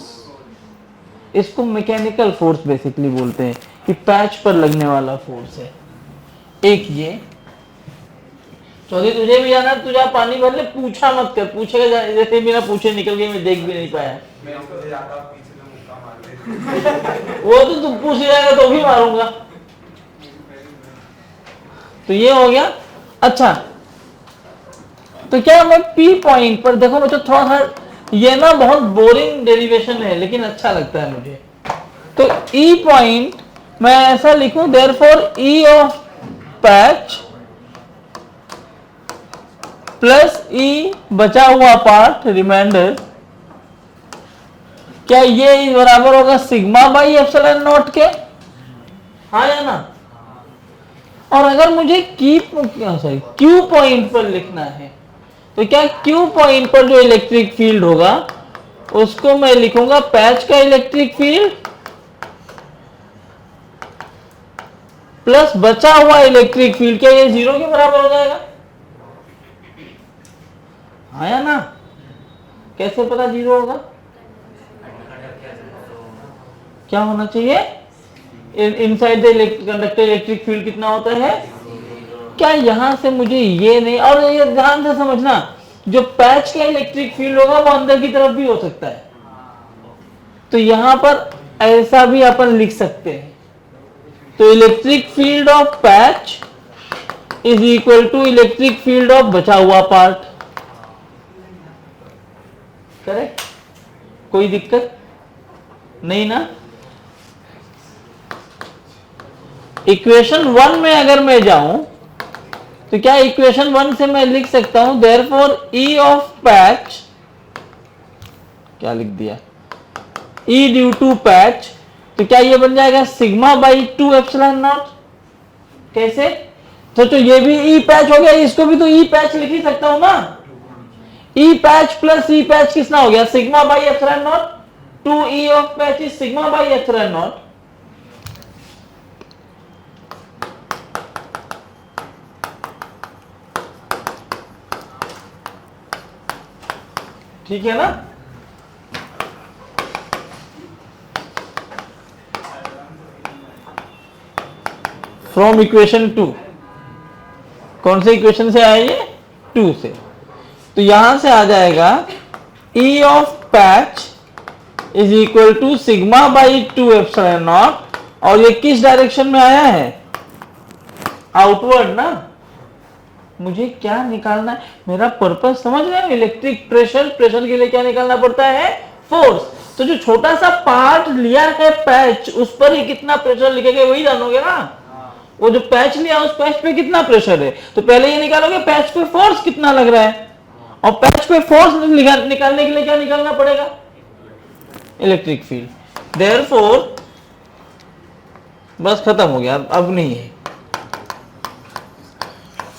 इसको मैकेनिकल फोर्स बेसिकली बोलते हैं। कि पैच पर लगने वाला फोर्स है। एक ये चौधरी तुझे भी जाना, तुझे पानी भर ले, पूछा मत कर, पूछेगा जैसे बिना पूछे निकल गई, मैं देख भी नहीं पाया। वो तो तू पूछ जाएगा तो भी मारूंगा। तो ये हो गया। अच्छा तो क्या मैं पी पॉइंट पर देखो, मुझे थोड़ा सा ये ना बहुत बोरिंग डेरिवेशन है लेकिन अच्छा लगता है मुझे। तो ई पॉइंट मैं ऐसा लिखूं, therefore E of patch plus E बचा हुआ पार्ट रिमाइंडर, क्या ये बराबर होगा सिग्मा बाई एप्सिलॉन नॉट के? हाँ या ना? और अगर मुझे क्यू पॉइंट पर लिखना है तो क्या क्यू पॉइंट पर जो इलेक्ट्रिक फील्ड होगा उसको मैं लिखूंगा पैच का इलेक्ट्रिक फील्ड प्लस बचा हुआ इलेक्ट्रिक फील्ड, क्या ये 0 के बराबर हो जाएगा? हाँ या ना? कैसे पता 0 होगा? क्या होना चाहिए? Inside the conductor electric field कितना होता है? क्या यहां से मुझे ये नहीं, और ये ध्यान से समझना, जो पैच का इलेक्ट्रिक फील्ड होगा वो अंदर की तरफ भी हो सकता है। तो यहां पर ऐसा भी अपन लिख सकते हैं, तो electric field of patch is equal to electric field of बचा हुआ पार्ट। करेक्ट? कोई दिक्कत नहीं ना? इक्वेशन 1 में अगर मैं जाऊं तो क्या इक्वेशन 1 से मैं लिख सकता हूं देयरफॉर ई ऑफ पैच, क्या लिख दिया, ई ड्यू टू पैच, तो क्या ये बन जाएगा सिग्मा बाई 2 एप्सिलॉन नॉट। कैसे? तो ये भी ई पैच हो गया, इसको भी तो ई पैच लिख ही सकता हूं ना। ई पैच प्लस ई पैच कितना हो गया? Sigma by epsilon not. 2 E of patch is sigma by epsilon not. ठीक है ना? फ्रॉम इक्वेशन 2, कौन से इक्वेशन से आया ये? 2 से। तो यहां से आ जाएगा E of patch is equal to sigma by 2 epsilon naught, और ये किस डायरेक्शन में आया है? आउटवर्ड ना। मुझे क्या निकालना है? मेरा पर्पस समझ रहे हो? इलेक्ट्रिक प्रेशर, प्रेशर के लिए क्या निकालना पड़ता है? फोर्स। तो जो छोटा सा पार्ट लिया है पैच, उस पर ही कितना प्रेशर लिखेंगे वही जानोगे ना। वो जो पैच लिया उस पैच पे कितना प्रेशर है, तो पहले ये निकालोगे पैच पे फोर्स कितना लग रहा है, और पैच पे फोर्स निकालने के लिए क्या निकालना पड़ेगा? Electric field. देयरफॉर बस खत्म हो गया, अब नहीं है।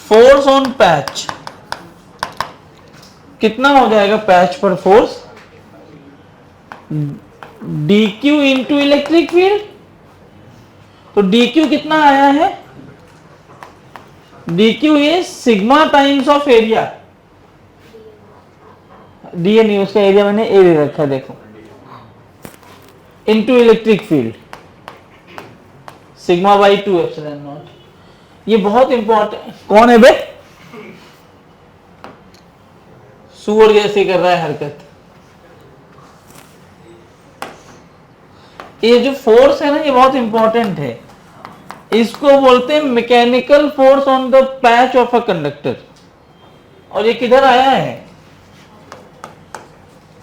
फोर्स ऑन पैच कितना हो जाएगा? पैच पर force dq into electric field. तो dq कितना आया है? dq is sigma times of area. D नहीं, उसका एरिया मैंने ए दे रखा, देखो, into electric field sigma by 2 epsilon not. ये बहुत इंपॉर्टेंट। कौन है बे? सुअर जैसे कर रहा है हरकत। ये जो फोर्स है ना, ये बहुत इंपॉर्टेंट है। इसको बोलते हैं mechanical force on the patch of a conductor. और ये किधर आया है?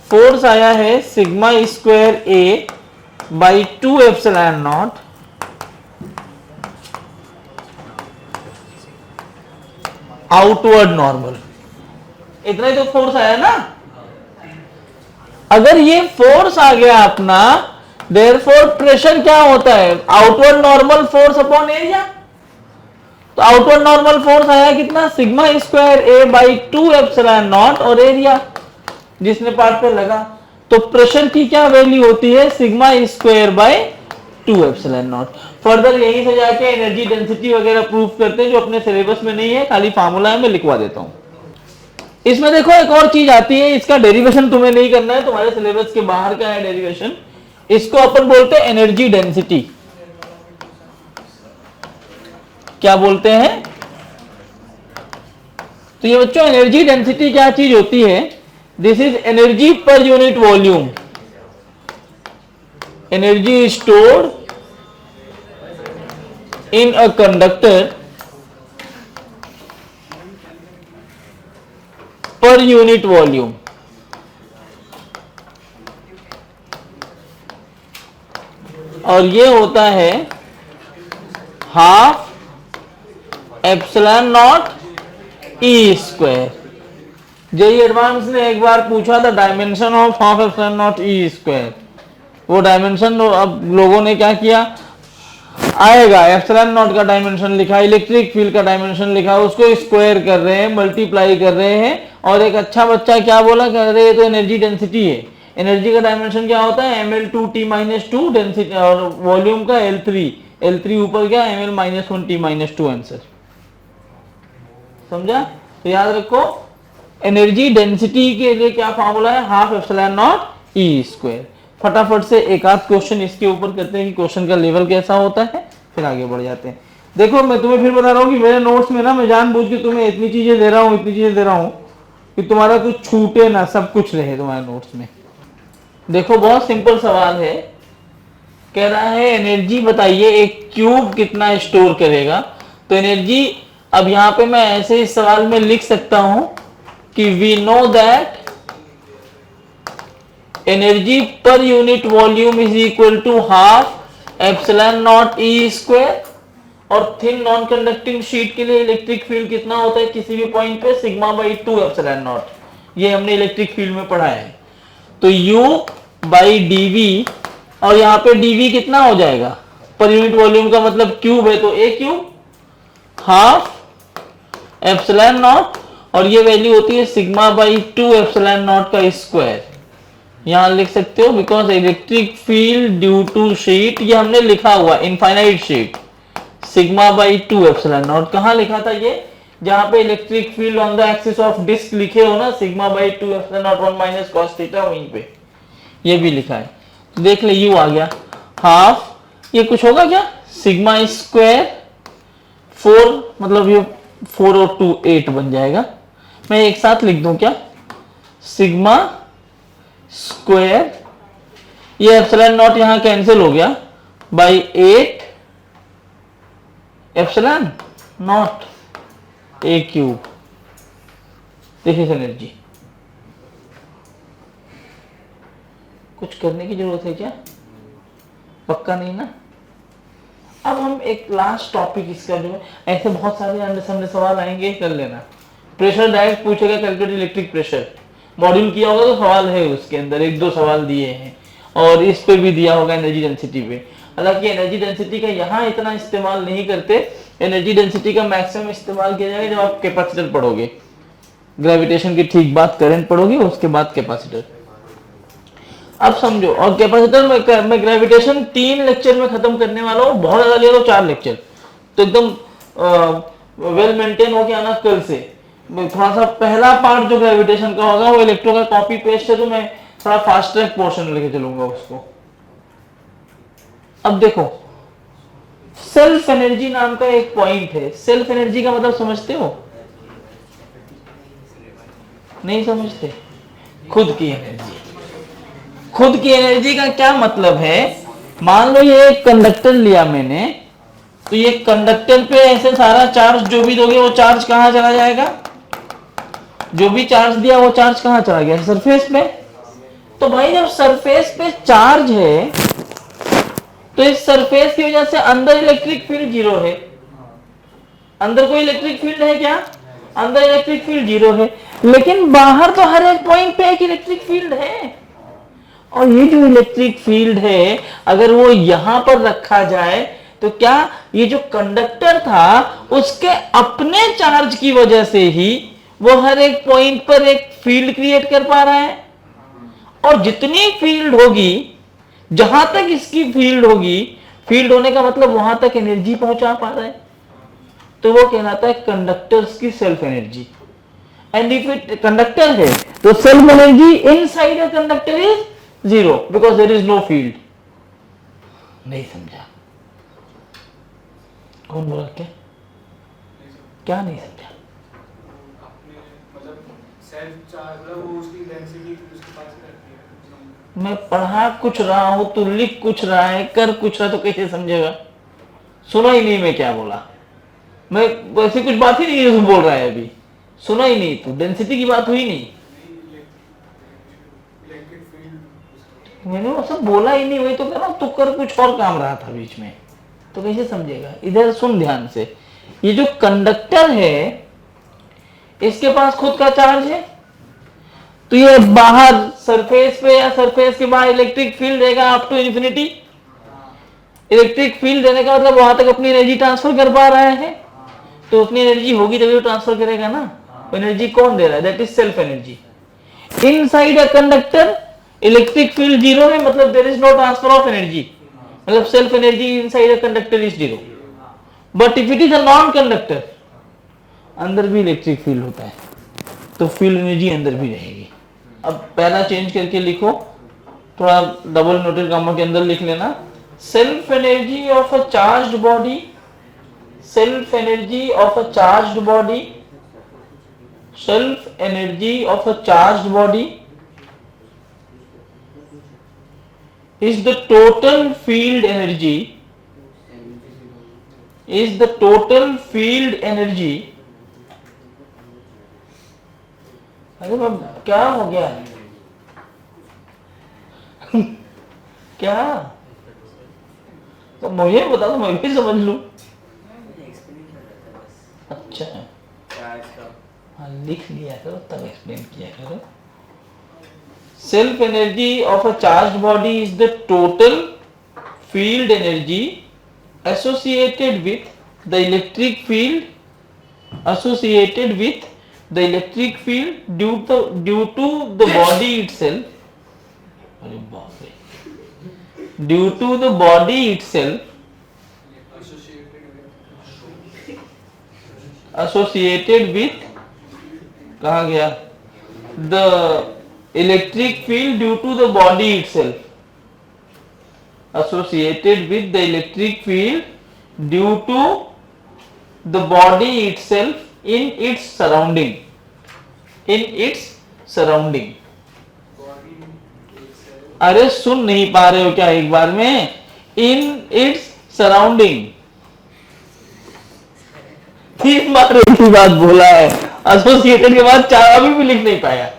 फोर्स आया है sigma square A by 2 epsilon not outward normal. इतना ही तो फोर्स आया ना। अगर ये फोर्स आ गया अपना, देयरफॉर प्रेशर क्या होता है? Outward normal force upon area. तो आउटवर्ड नॉर्मल फोर्स आया कितना? Sigma square A by 2 epsilon naught, और एरिया जिसने पार्ट पे लगा। तो प्रेशर की क्या वैल्यू होती है? Sigma square by 2 epsilon not. Further यहीं से जाके एनर्जी डेंसिटी वगैरह प्रूव करते हैं, जो अपने सिलेबस में नहीं है, खाली फार्मूला है, मैं लिखवा देता हूं। इसमें देखो एक और चीज आती है, इसका डेरिवेशन तुम्हें नहीं करना है, तुम्हारे सिलेबस के बाहर का है डेरिवेशन। इसको अपन बोलते हैं एनर्जी डेंसिटी। क्या बोलते हैं? तो ये बच्चों एनर्जी डेंसिटी क्या चीज होती है? This is energy per unit volume, energy stored in a conductor per unit volume. और ये होता है half epsilon naught E square. JEE advance ने एक बार पूछा था dimension of half epsilon naught E square, वो डायमेंशन अब लोगों ने क्या किया, आएगा एप्सिलॉन नॉट का डायमेंशन लिखा, इलेक्ट्रिक फील्ड का डायमेंशन लिखा, उसको स्क्वायर कर रहे हैं, मल्टीप्लाई कर रहे हैं, और एक अच्छा बच्चा क्या बोला, कह रहे तो एनर्जी डेंसिटी है। एनर्जी का डायमेंशन क्या होता है? ml2t-2 डेंसिटी, और वॉल्यूम का L3 ऊपर क्या ml-1t-2 आंसर। समझा? तो याद रखो एनर्जी डेंसिटी के लिए क्या फॉर्मूला है? Half epsilon naught E square. फटाफट से एक आध क्वेश्चन इसके ऊपर करते हैं कि क्वेश्चन का लेवल कैसा होता है, फिर आगे बढ़ जाते हैं। देखो मैं तुम्हें फिर बता रहा हूँ कि मेरे नोट्स में ना मैं जानबूझ के तुम्हें इतनी चीजें दे रहा हूँ, इतनी चीजें दे रहा हूँ कि तुम्हारा कुछ छूटे ना, सब कुछ रहे तुम्हारे नोट्स में। देखो बहुत सिंपल सवाल है, कह रहा है एनर्जी बताइए एक क्यूब कितना स्टोर करेगा। तो एनर्जी, अब यहां पे मैं ऐसे इस सवाल में लिख सकता हूं कि we know that energy per unit volume is equal to half epsilon naught E square. और थिन नॉन कंडक्टिंग शीट के लिए इलेक्ट्रिक फील्ड कितना होता है किसी भी पॉइंट पे? Sigma by 2 epsilon not. ये हमने इलेक्ट्रिक फील्ड में पढ़ा है। तो U बाई dV, और यहाँ पे dV कितना हो जाएगा? पर यूनिट वॉल्यूम का मतलब क्यूब है, तो A cube half epsilon naught, और ये वैल्यू होती है सिग्मा बाई 2 एप्सिलॉन नॉट का स्क्वायर। यहां लिख सकते हो because electric field due to sheet, ये हमने लिखा हुआ infinite sheet, sigma by 2 epsilon naught. कहां लिखा था ये? जहां पे electric field on the axis of disc लिखे हो ना, sigma by 2 epsilon naught 1 minus cos theta, वहीं पे ये भी लिखा है। तो देख ले यू आ गया हाफ, ये कुछ होगा क्या? सिग्मा स्क्वायर 4, मतलब ये 4 और 2 8 बन जाएगा। मैं एक साथ लिख दूं क्या? सिग्मा स्क्वायर, ये एप्सिलॉन नॉट यहां कैंसिल हो गया, by 8 epsilon naught A cube. देखिए एनर्जी, कुछ करने की जरूरत है क्या? पक्का नहीं ना? अब हम एक लास्ट टॉपिक इसका जो है, ऐसे बहुत सारे अन्य सवाल आएंगे, कर लेना। प्रेशर डायरेक्ट पूछेगा, कैलकुलेट इलेक्ट्रिक प्रेशर, मॉड्यूल किया होगा तो सवाल है उसके अंदर, एक दो सवाल दिए हैं, और इस पे भी दिया होगा एनर्जी डेंसिटी पे। हालांकि एनर्जी डेंसिटी का यहाँ इतना इस्तेमाल नहीं करते, एनर्जी डेंसिटी का मैक्सिमम इस्तेमाल किया जाएगा जब आप कैपेसिटर पढ़ोगे, ग्रेविटेशन की ठीक बात करंट पढ़ोगे, उसके बाद कैपेसिटर। अब समझो, और कैपेसिटर में ग्रेविटेशन 3 लेक्चर में खत्म करने वाला हूं, बहुत ज्यादा ले लो 4 लेक्चर, तो एकदम वेल मेंटेन होके आना कल से। थोड़ा सा पहला पार्ट जो ग्रेविटेशन का होगा वो इलेक्ट्रो का कॉपी पेस्ट है, तो मैं थोड़ा फास्ट ट्रैक पोर्शन लेके चलूंगा उसको। अब देखो सेल्फ एनर्जी नाम का एक पॉइंट है। सेल्फ एनर्जी का मतलब समझते हो? नहीं समझते? खुद की एनर्जी। खुद की एनर्जी का क्या मतलब है? मान लो ये एक कंडक्टर लिया मैंने, तो ये कंडक्टर पे ऐसे सारा चार्ज जो भी दोगे वो चार्ज कहां चला जाएगा? जो भी चार्ज दिया वो चार्ज कहां चला गया? सरफेस पे। तो भाई जब सरफेस पे चार्ज है तो इस सरफेस की वजह से अंदर इलेक्ट्रिक फील्ड 0 है। अंदर कोई इलेक्ट्रिक फील्ड है क्या? अंदर इलेक्ट्रिक फील्ड 0 है, लेकिन बाहर तो हर एक पॉइंट पे एक इलेक्ट्रिक फील्ड है। और ये जो इलेक्ट्रिक फील्ड है अगर वो यहां पर रखा जाए तो क्या ये जो कंडक्टर था उसके अपने चार्ज की वजह से ही वो हर एक पॉइंट पर एक फील्ड क्रिएट कर पा रहा है। और जितनी फील्ड होगी, जहां तक इसकी फील्ड होगी, फील्ड होने का मतलब वहां तक एनर्जी पहुंचा पा रहा है, तो वो कहलाता है कंडक्टर्स की self energy. And if it conductor है तो self energy inside a conductor is 0 because there is no field. नहीं समझा? कौन बोला क्या? क्या नहीं समझा? आपने मतलब सेल्फ चार्ज मतलब वो उसकी डेंसिटी उसके पास रहती है। मैं पढ़ा कुछ रहा हूं, तू लिख कुछ रहा है, कर कुछ रहा, तो कैसे समझेगा? सुना ही नहीं मैं क्या बोला। मैं वैसे कुछ बात ही नहीं है, बोल रहा है अभी, सुना ही नहीं। तू डेंसिटी की बात हुई नहीं, इलेक्ट्रिक फील्ड मैंने वो सब बोला ही नहीं। वही तो कह रहा हूं, तू कर कुछ और काम रहा था बीच में, तो कैसे समझेगा? इधर सुन ध्यान से। ये जो कंडक्टर है इसके पास खुद का चार्ज है, तो ये बाहर सरफेस पे या सरफेस के बाहर इलेक्ट्रिक फील्ड देगा up to infinity. Electric field देने का मतलब वहां तक अपनी एनर्जी ट्रांसफर कर पा रहा है, तो उतनी एनर्जी होगी तभी वो ट्रांसफर करेगा ना। एनर्जी कौन दे रहा है? That is self energy. Inside a conductor electric field zero है, मतलब there is no transfer of energy, मतलब self energy inside a conductor is zero. But if it is a non conductor, अंदर भी electric field होता है, तो field energy अंदर भी रहेगी। अब पहला चेंज करके लिखो, थोड़ा डबल नोटेड कॉमा के अंदर लिख लेना। Self energy of a charged body, self energy of a charged body, self energy of a charged body is the total field energy, is the total field energy। अरे बाब क्या हो गया? क्या? तो मुझे बता दो, मैं भी समझ लूं। अच्छा हाँ, लिख लिया करो तब एक्सप्लेन किया करो। Self energy of a charged body is the total field energy associated with the electric field, associated with the electric field due to the body itself, अरे बाप रे, due to the body itself, associated with, कहा गया, the electric field due to the body itself, associated with the electric field due to the body itself in its surrounding, in its surrounding। अरे सुन नहीं पा रहे हो क्या एक बार में? in its surrounding, 3 बार एक ही बात बोला है। एसोसिएटेड के बाद 4 अभी भी लिख नहीं पाया।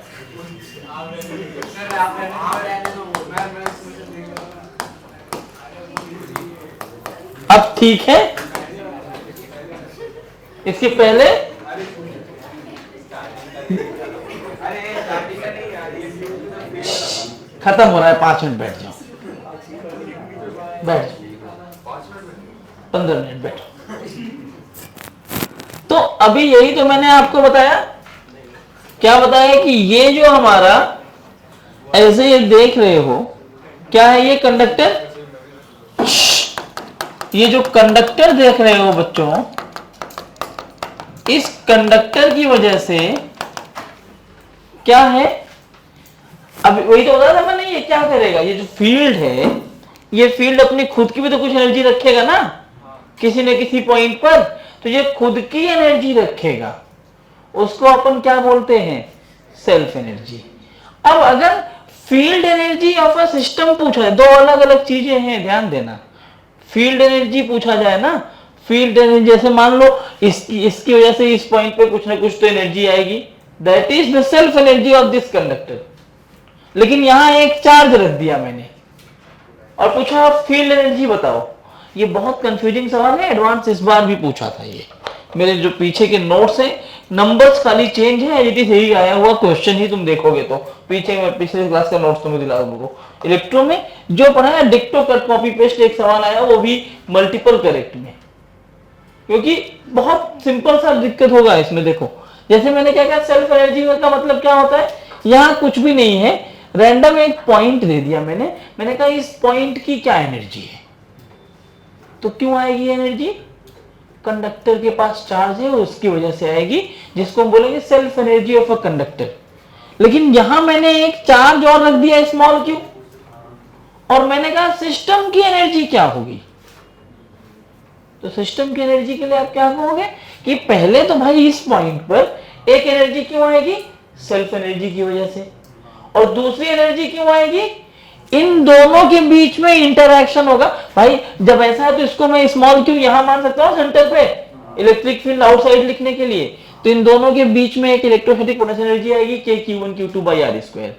अब ठीक है, इसके पहले खत्म हो रहा है, 5 मिनट बैठ जाओ, बैठ जाओ, 15 मिनट बैठो। तो अभी यही तो मैंने आपको बताया। क्या बताया कि ये जो हमारा ऐसे ये देख रहे हो, क्या है ये? कंडक्टर। ये जो कंडक्टर देख रहे हो बच्चों, इस कंडक्टर की वजह से क्या है? अब वही तो बता था मैंने, ये क्या करेगा? ये जो फील्ड है, ये फील्ड अपनी खुद की भी तो कुछ एनर्जी रखेगा ना, किसी न किसी पॉइंट पर। तो ये खुद की एनर्जी रखेगा, उसको अपन क्या बोलते हैं? Self energy. अब अगर field energy of a system पूछा है, 2 अलग अलग चीजें हैं, ध्यान देना। फील्ड एनर्जी पूछा जाए ना, फील्ड एनर्जी जैसे मान लो इसकी वजह से इस पॉइंट पे कुछ ना कुछ तो एनर्जी आएगी, that is the self energy of this conductor. लेकिन यहां एक चार्ज रख दिया मैंने और पूछा फील्ड एनर्जी बताओ। ये बहुत कंफ्यूजिंग सवाल है, एडवांस इस बार भी पूछा था। ये मेरे जो पीछे के नोट्स हैं, नंबर्स खाली चेंज है, यदि सही आया हुआ क्वेश्चन ही तुम देखोगे तो पीछे में पिछले क्लास का नोट्स तुम्हें दिला दूंगा। इलेक्ट्रो में जो पढ़ा है डिक्टो कट कॉपी पेस्ट एक सवाल आया, वो भी मल्टीपल करेक्ट में, क्योंकि बहुत सिंपल सा दिक्कत होगा इसमें। देखो जैसे मैंने क्या कहा, सेल्फ एनर्जी का मतलब क्या होता है? यहां कुछ भी नहीं है, रैंडम एक पॉइंट दे दिया मैंने कहा इस पॉइंट की क्या एनर्जी है, तो क्यों आएगी एनर्जी? कंडक्टर के पास चार्ज है, उसकी वजह से आएगी, जिसको हम बोलेंगे self energy of a conductor. लेकिन यहां मैंने एक चार्ज और रख दिया, स्मॉल क्यू, और मैंने कहा सिस्टम की एनर्जी क्या होगी? तो सिस्टम की एनर्जी के लिए आप क्या कहोगे कि पहले तो भाई इस पॉइंट पर एक एनर्जी क्यों आएगी, सेल्फ एनर्जी की वजह से, और दूसरी एनर्जी क्यों आएगी, इन दोनों के बीच में इंटरैक्शन होगा। भाई जब ऐसा है तो इसको मैं स्मॉल क्यू यहां मान सकता हूं सेंटर पे, इलेक्ट्रिक फील्ड आउटसाइड लिखने के लिए, तो इन दोनों के बीच में एक इलेक्ट्रोस्टैटिक पोटेंशियल एनर्जी आएगी KQ1Q2/r²।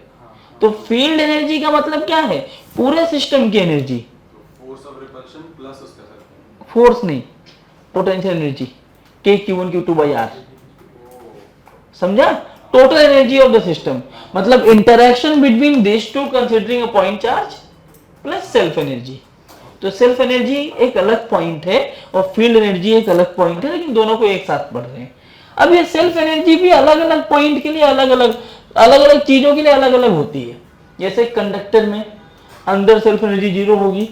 तो फील्ड एनर्जी का मतलब क्या है, पूरे सिस्टम की energy, force of repulsion plus उसका सेल्फ फोर्स नहीं, पोटेंशियल एनर्जी KQ1Q2/r, समझा, total energy of the system, मतलब interaction between this two considering a point charge plus self energy. तो सेल्फ एनर्जी एक अलग पॉइंट है और फील्ड एनर्जी एक अलग पॉइंट है, लेकिन दोनों को एक साथ पढ़ रहे हैं। अब ये सेल्फ एनर्जी भी अलग अलग पॉइंट के लिए अलग अलग चीजों के लिए अलग अलग होती है। जैसे कंडक्टर में अंदर सेल्फ एनर्जी 0 होगी।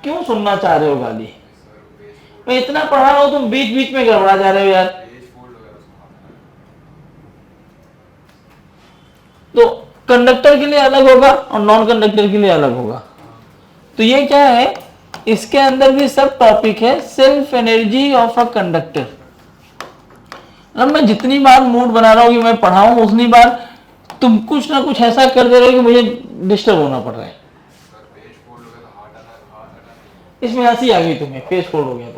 क्यों सुनना चाह रहे हो गाली, मैं इतना पढ़ा रहा हूं, तुम बीच बीच में गड़बड़ा जा रहे हो यार। तो कंडक्टर के लिए अलग होगा और नॉन कंडक्टर के लिए अलग होगा। तो ये क्या है, इसके अंदर भी सब टॉपिक है self energy of a conductor. अब मैं जितनी बार मूड बना रहा हूं कि मैं पढ़ाऊं, उतनी बार तुम कुछ ना कुछ ऐसा कर दे रहे हो कि मुझे डिस्टर्ब होना पड़ रहा है। इसमें हंसी आ गई तुम्हें, पेज फोल्ड हो गया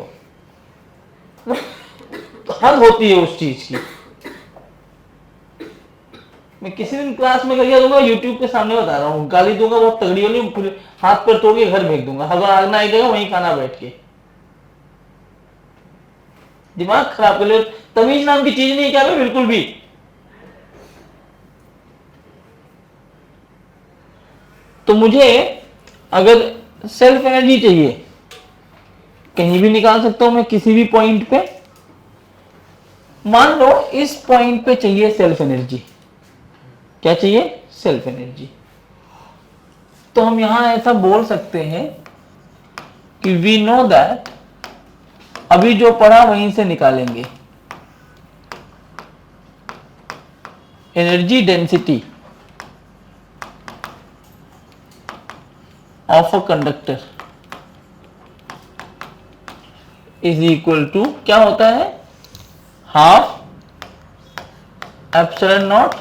तो हद होती है उस चीज की। मैं किसी दिन क्लास में करके दूंगा, यूट्यूब के सामने बता रहा हूँ, गाली दूंगा बहुत तगड़ी वाली, पूरे हाथ पर तोड़ के घर भेज दूंगा, अगर आगना आई जगह वहीं खाना बैठ के। दिमाग खराब कर ले, तमीज नाम की चीज नहीं क्या है बिल्कुल भी। तो मुझे अगर सेल्फ एनर्जी चाहिए, कहीं भी निकाल सकता हूं मैं किसी भी पॉइंट पे। मान लो इस पॉइंट पे चाहिए सेल्फ एनर्जी, क्या चाहिए, सेल्फ एनर्जी। तो हम यहां ऐसा बोल सकते हैं कि वी नो दैट, अभी जो पढ़ा वहीं से निकालेंगे, energy density of a conductor is equal to क्या होता है, half epsilon naught.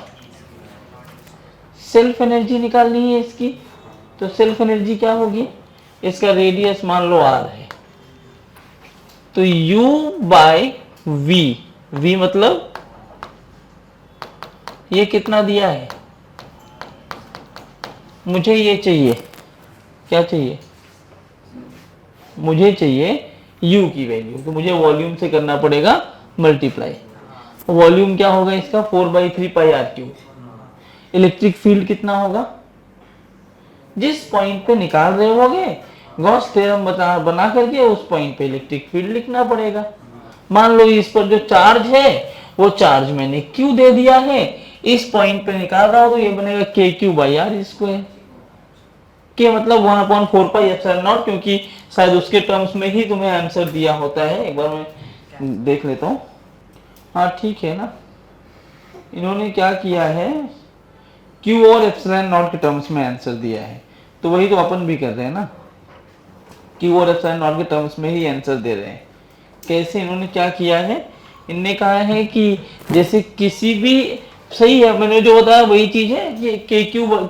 Self energy निकालनी है इसकी, तो सेल्फ एनर्जी क्या होगी, इसका रेडियस मान लो r है, तो U/v, v मतलब ये कितना दिया है, मुझे ये चाहिए, क्या चाहिए, मुझे चाहिए u की वैल्यू, तो मुझे वॉल्यूम से करना पड़ेगा मल्टीप्लाई। वॉल्यूम क्या होगा इसका, 4/3πr³। इलेक्ट्रिक फील्ड कितना होगा, जिस पॉइंट पे निकाल रहे होगे गॉस थ्योरम बना करके उस पॉइंट पे इलेक्ट्रिक फील्ड लिखना पड़ेगा। मान लो इस पर जो चार्ज है वो चार्ज मैंने Q दे दिया है, इस पॉइंट पे निकाल रहा हूं तो ये बनेगा KQ/r²। के मतलब 1/4πε0, क्योंकि शायद उसके टर्म्स में ही तुम्हें आंसर दिया होता है। एक बार मैं देख लेता हूँ, हाँ ठीक है ना, इन्होंने क्या किया है, Q और ε0 के टर्म्स में आंसर दिया है, तो वही तो अपन भी कर रहे हैं ना, Q और ε0 के टर्म्स में ही आंसर दे रहे हैं। कैसे, इन्होंने क्या किया है, इनने कहा है कि जैसे किसी भी, सही है मैंने जो बताया वही चीज है कि क्या होगा,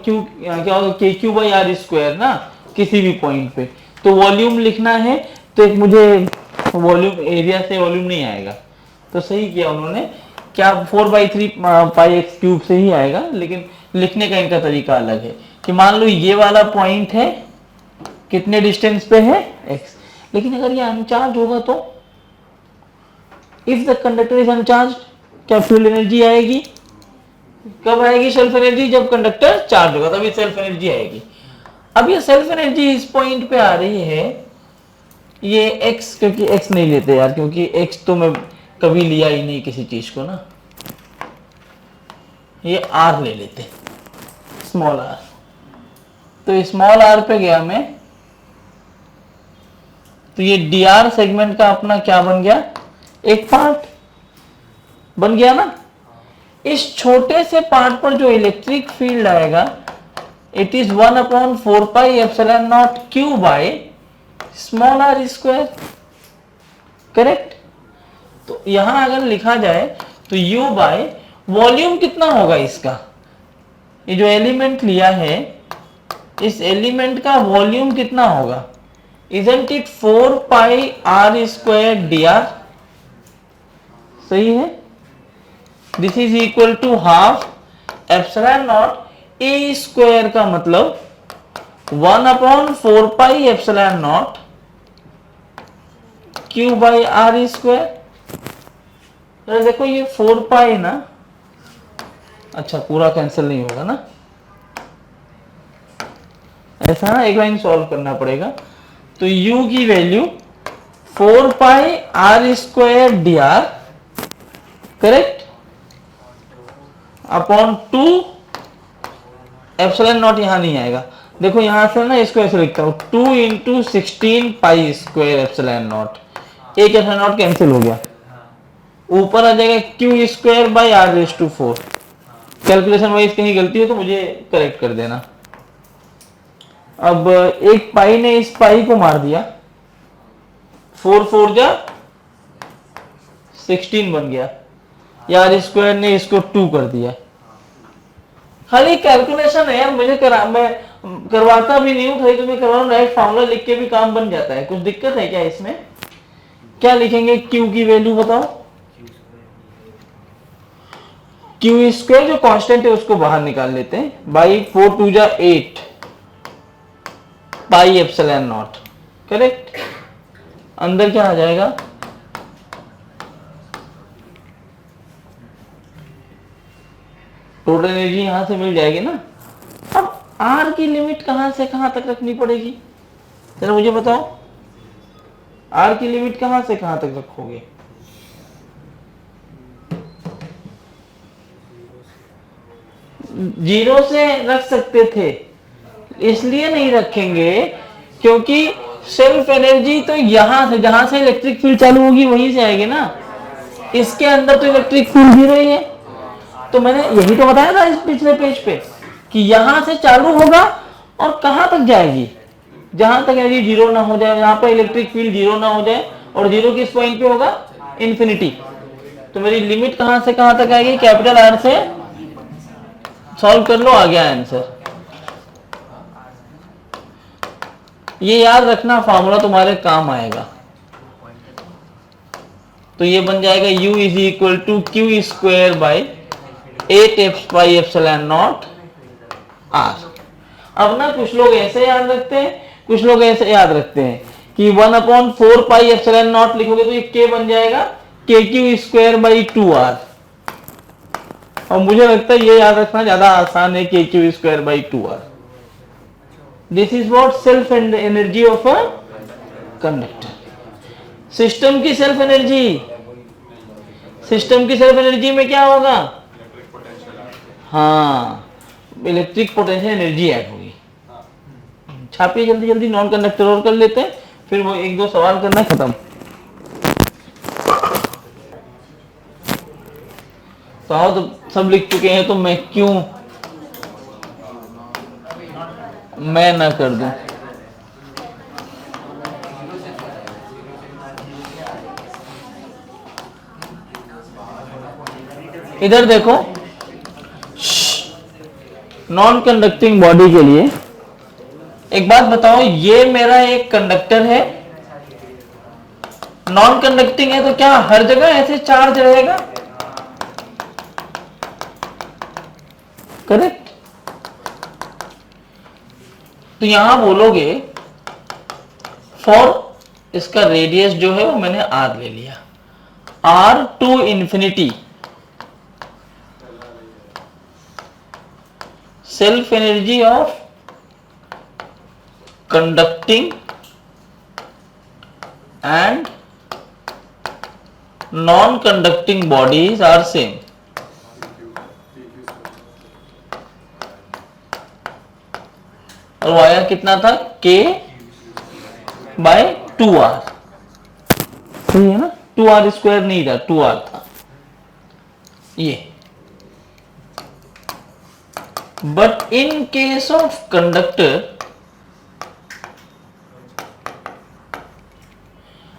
KQ/r² ना, किसी भी पॉइंट पे। तो वॉल्यूम लिखना है तो एक मुझे वॉल्यूम, एरिया से वॉल्यूम नहीं आएगा, तो सही किया उन्होंने, क्या 4/3πx³ से ही आएगा, लेकिन लिखने का इनका तरीका अलग है कि मान लो ये वाला पॉइंट है, कितने डिस्टेंस पे है, x, लेकिन अगर ये अनचार्ज होगा तो, इफ द कंडक्टर इज अनचार्ज, क्या फील्ड एनर्जी आएगी, कब आएगी सेल्फ एनर्जी, जब कंडक्टर चार्ज होगा तभी सेल्फ एनर्जी आएगी। अब ये सेल्फ एनर्जी इस पॉइंट पे आ रही है, ये x, क्योंकि x नहीं लेते यार, क्योंकि x तो मैं कभी लिया ही नहीं किसी चीज को ना, ये r ले लेते, स्मॉल r। तो स्मॉल r पे गया मैं, तो ये dr सेगमेंट का अपना क्या बन गया, एक पार्ट बन गया ना। इस छोटे से पार्ट पर जो इलेक्ट्रिक फील्ड आएगा, इट इज 1/4πε0 Q/r²। करेक्ट। तो यहां अगर लिखा जाए तो U बाय वॉल्यूम कितना होगा इसका, ये जो एलिमेंट लिया है इस एलिमेंट का वॉल्यूम कितना होगा, isn't it 4 pi r square dr, सही है। This is equal to half epsilon naught E square का मतलब 1/4 pi epsilon naught q by R square. देखो ये 4 पाई ना, अच्छा पूरा कैंसिल नहीं होगा ना, ऐसा ना एक लाइन सॉल्व करना पड़ेगा। तो u की value 4 pi R square d r, correct, upon 2 epsilon naught, यहां नहीं आएगा, देखो यहां से ना इसको ऐसे लिखता हूं 2 into 16 pi square epsilon naught, एक एप्सिलॉन नॉट कैंसिल हो गया, ऊपर आ जाएगा Q square by R raise to 4। Calculation wise कहीं गलती हो तो मुझे करेक्ट कर देना। अब एक पाई ने इस पाई को मार दिया, 4 4 जा 16 बन गया, यार स्क्वायर ने इसको 2 कर दिया। खाली कैलकुलेशन है यार, मैं करवाता भी नहीं हूं, खाली तुम्हें करवा रहा हूं, राइट फार्मूला लिख के भी काम बन जाता है। कुछ दिक्कत है क्या इसमें? क्या लिखेंगे, क्यू की वैल्यू बताओ, क्यू स्क्वायर जो कांस्टेंट है उसको बाहर निकाल लेते हैं, बाई 4 2 जा 8 पाई एप्सिलॉन नॉट, करेक्ट। अंदर क्या आ जाएगा, टोटल एनर्जी यहां से मिल जाएगी ना। अब आर की लिमिट कहां से कहां तक रखनी पड़ेगी, चलो मुझे बताओ, आर की लिमिट कहां से कहां तक रखोगे? जीरो से रख सकते थे, इसलिए नहीं रखेंगे क्योंकि सेल्फ एनर्जी तो यहां से, जहां से इलेक्ट्रिक फील्ड चालू होगी वहीं से आएगी ना, इसके अंदर तो इलेक्ट्रिक फील्ड जीरो ही है। तो मैंने यही तो बताया था इस पिछले पेज पे कि यहां से चालू होगा और कहां तक जाएगी, जहां तक एनर्जी जीरो ना हो जाए, यहां पर इलेक्ट्रिक फील्ड जीरो ना हो जाए, और जीरो किस पॉइंट पे होगा, इंफिनिटी। तो मेरी लिमिट कहां से कहां तक आएगी, कैपिटल आर से, सॉल्व कर लो, आ गया आंसर। ये याद रखना, फार्मूला तुम्हारे काम आएगा। तो ये बन जाएगा u is equal to Q square by 8 F pi epsilon naught R. अब ना कुछ लोग ऐसे याद रखते हैं, कुछ लोग ऐसे याद रखते हैं कि 1/4 पाई एप्सिलॉन नॉट लिखोगे तो ये k बन जाएगा के क्यू स्क्वायर बाई 2r। और मुझे लगता है ये याद रखना ज्यादा आसान है, के Q square by 2r। This is what self energy of a conductor. System की सेल्फ एनर्जी, सिस्टम की सेल्फ एनर्जी में क्या होगा, हाँ, इलेक्ट्रिक पोटेंशियल एनर्जी ऐड होगी। छापिए जल्दी जल्दी, नॉन कंडक्टर और कर लेते हैं, फिर वो एक दो सवाल करना, खत्म। तो आओ, तो सब लिख चुके हैं, तो मैं क्यों मैं ना कर दूं। इधर देखो, नॉन कंडक्टिंग बॉडी के लिए एक बात बताओ, ये मेरा एक कंडक्टर है, नॉन कंडक्टिंग है, तो क्या हर जगह ऐसे चार्ज रहेगा, करेक्ट। तो यहां बोलोगे फॉर, इसका रेडियस जो है वो मैंने आर ले लिया, R to infinity, self energy of conducting and non conducting bodies are same. और वाया कितना था, k बाय 2r, सही है ना, 2r स्क्वायर नहीं था, 2r था ये। But in case of conductor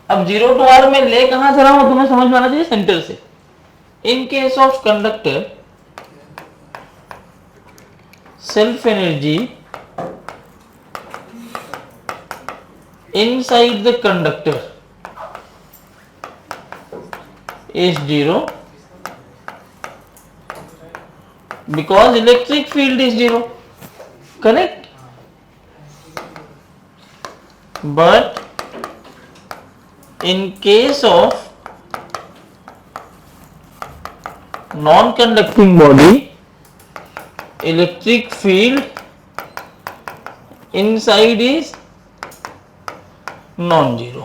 अब 0 to r में ले कहां से रहा हूं, तुम्हें समझ में आना चाहिए सेंटर से। In case of conductor self energy inside the conductor is 0 because electric field is 0, correct? But in case of non-conducting body, electric field inside is non-zero,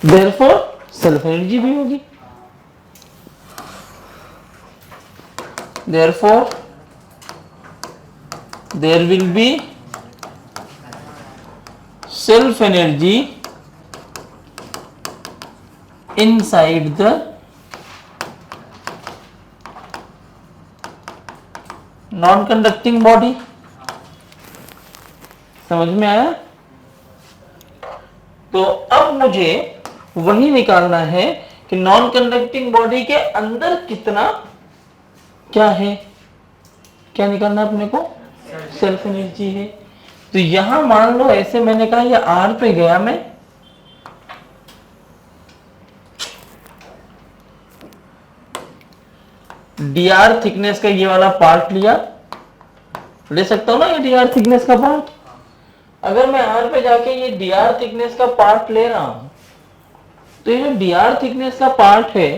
therefore self energy भी होगी। therefore there will be self energy inside the non conducting body। समझ में आया? तो अब मुझे वही निकालना है कि नॉन कंडक्टिंग बॉडी के अंदर कितना क्या है, क्या निकालना है अपने को, सेल्फ एनर्जी है। तो यहां मान लो ऐसे मैंने कहा ये आर पे गया, मैं dr थिकनेस का ये वाला पार्ट लिया, ले सकता हूं ना ये dr थिकनेस का पार्ट। अगर मैं आर पे जाके ये dr थिकनेस का पार्ट ले रहा हूं तो ये जो dr थिकनेस का पार्ट है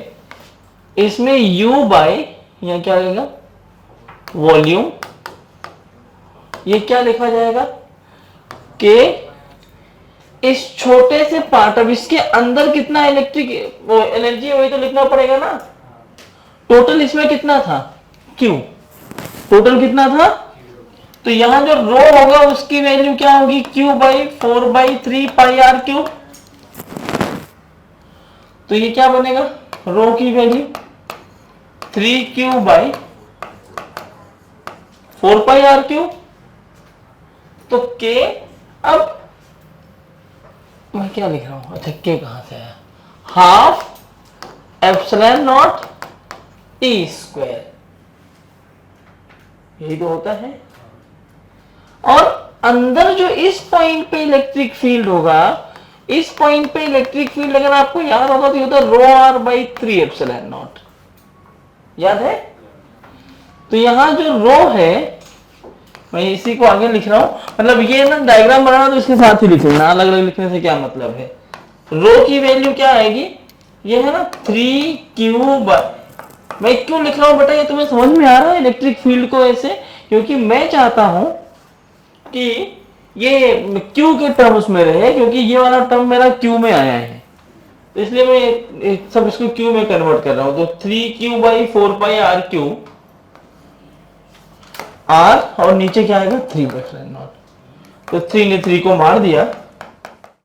इसमें u बाय या क्या लगेगा वॉल्यूम, ये क्या लिखा जाएगा कि इस छोटे से पार्ट, अब इसके अंदर कितना इलेक्ट्रिक एनर्जी है वही तो लिखना पड़ेगा ना। टोटल इसमें कितना था Q, टोटल कितना था, तो यहां जो रो होगा उसकी वैल्यू क्या होगी Q by 4/3 pi R cube. तो ये क्या बनेगा, रो की value 3Q by 4 pi R cube. तो K, अब मैं क्या लिख रहा हूं, अच्छा K कहां से आया, half epsilon not E square, यही तो होता है। और अंदर जो इस पॉइंट पे इलेक्ट्रिक फील्ड होगा, इस पॉइंट पे इलेक्ट्रिक फील्ड अगर आपको याद होगा तो ये होता है रो आर बाई 3 एप्सिलॉन नॉट, याद है। तो यहां जो रो है मैं इसी को आगे लिख रहा हूं, मतलब ये ना डायग्राम बनाना तो इसके साथ ही लिख लेना, अलग अलग लिखने से क्या मतलब है। रो की वैल्यू क्या आएगी, ये है ना 3Q बाय, मैं क्यों लिख रहा हूं बेटा, ये तुम्हें समझ में आ रहा है इलेक्ट्रिक फील्ड को ऐसे, क्योंकि मैं चाहता हूं कि ये Q के टर्म्स में रहे, क्योंकि ये वाला टर्म मेरा Q में आया है, तो इसलिए मैं सब इसको Q में कन्वर्ट कर रहा हूं। तो 3Q by 4 pi R cube, R और नीचे क्या आएगा 3 एप्सिलॉन नॉट। तो 3 ने 3 को मार दिया,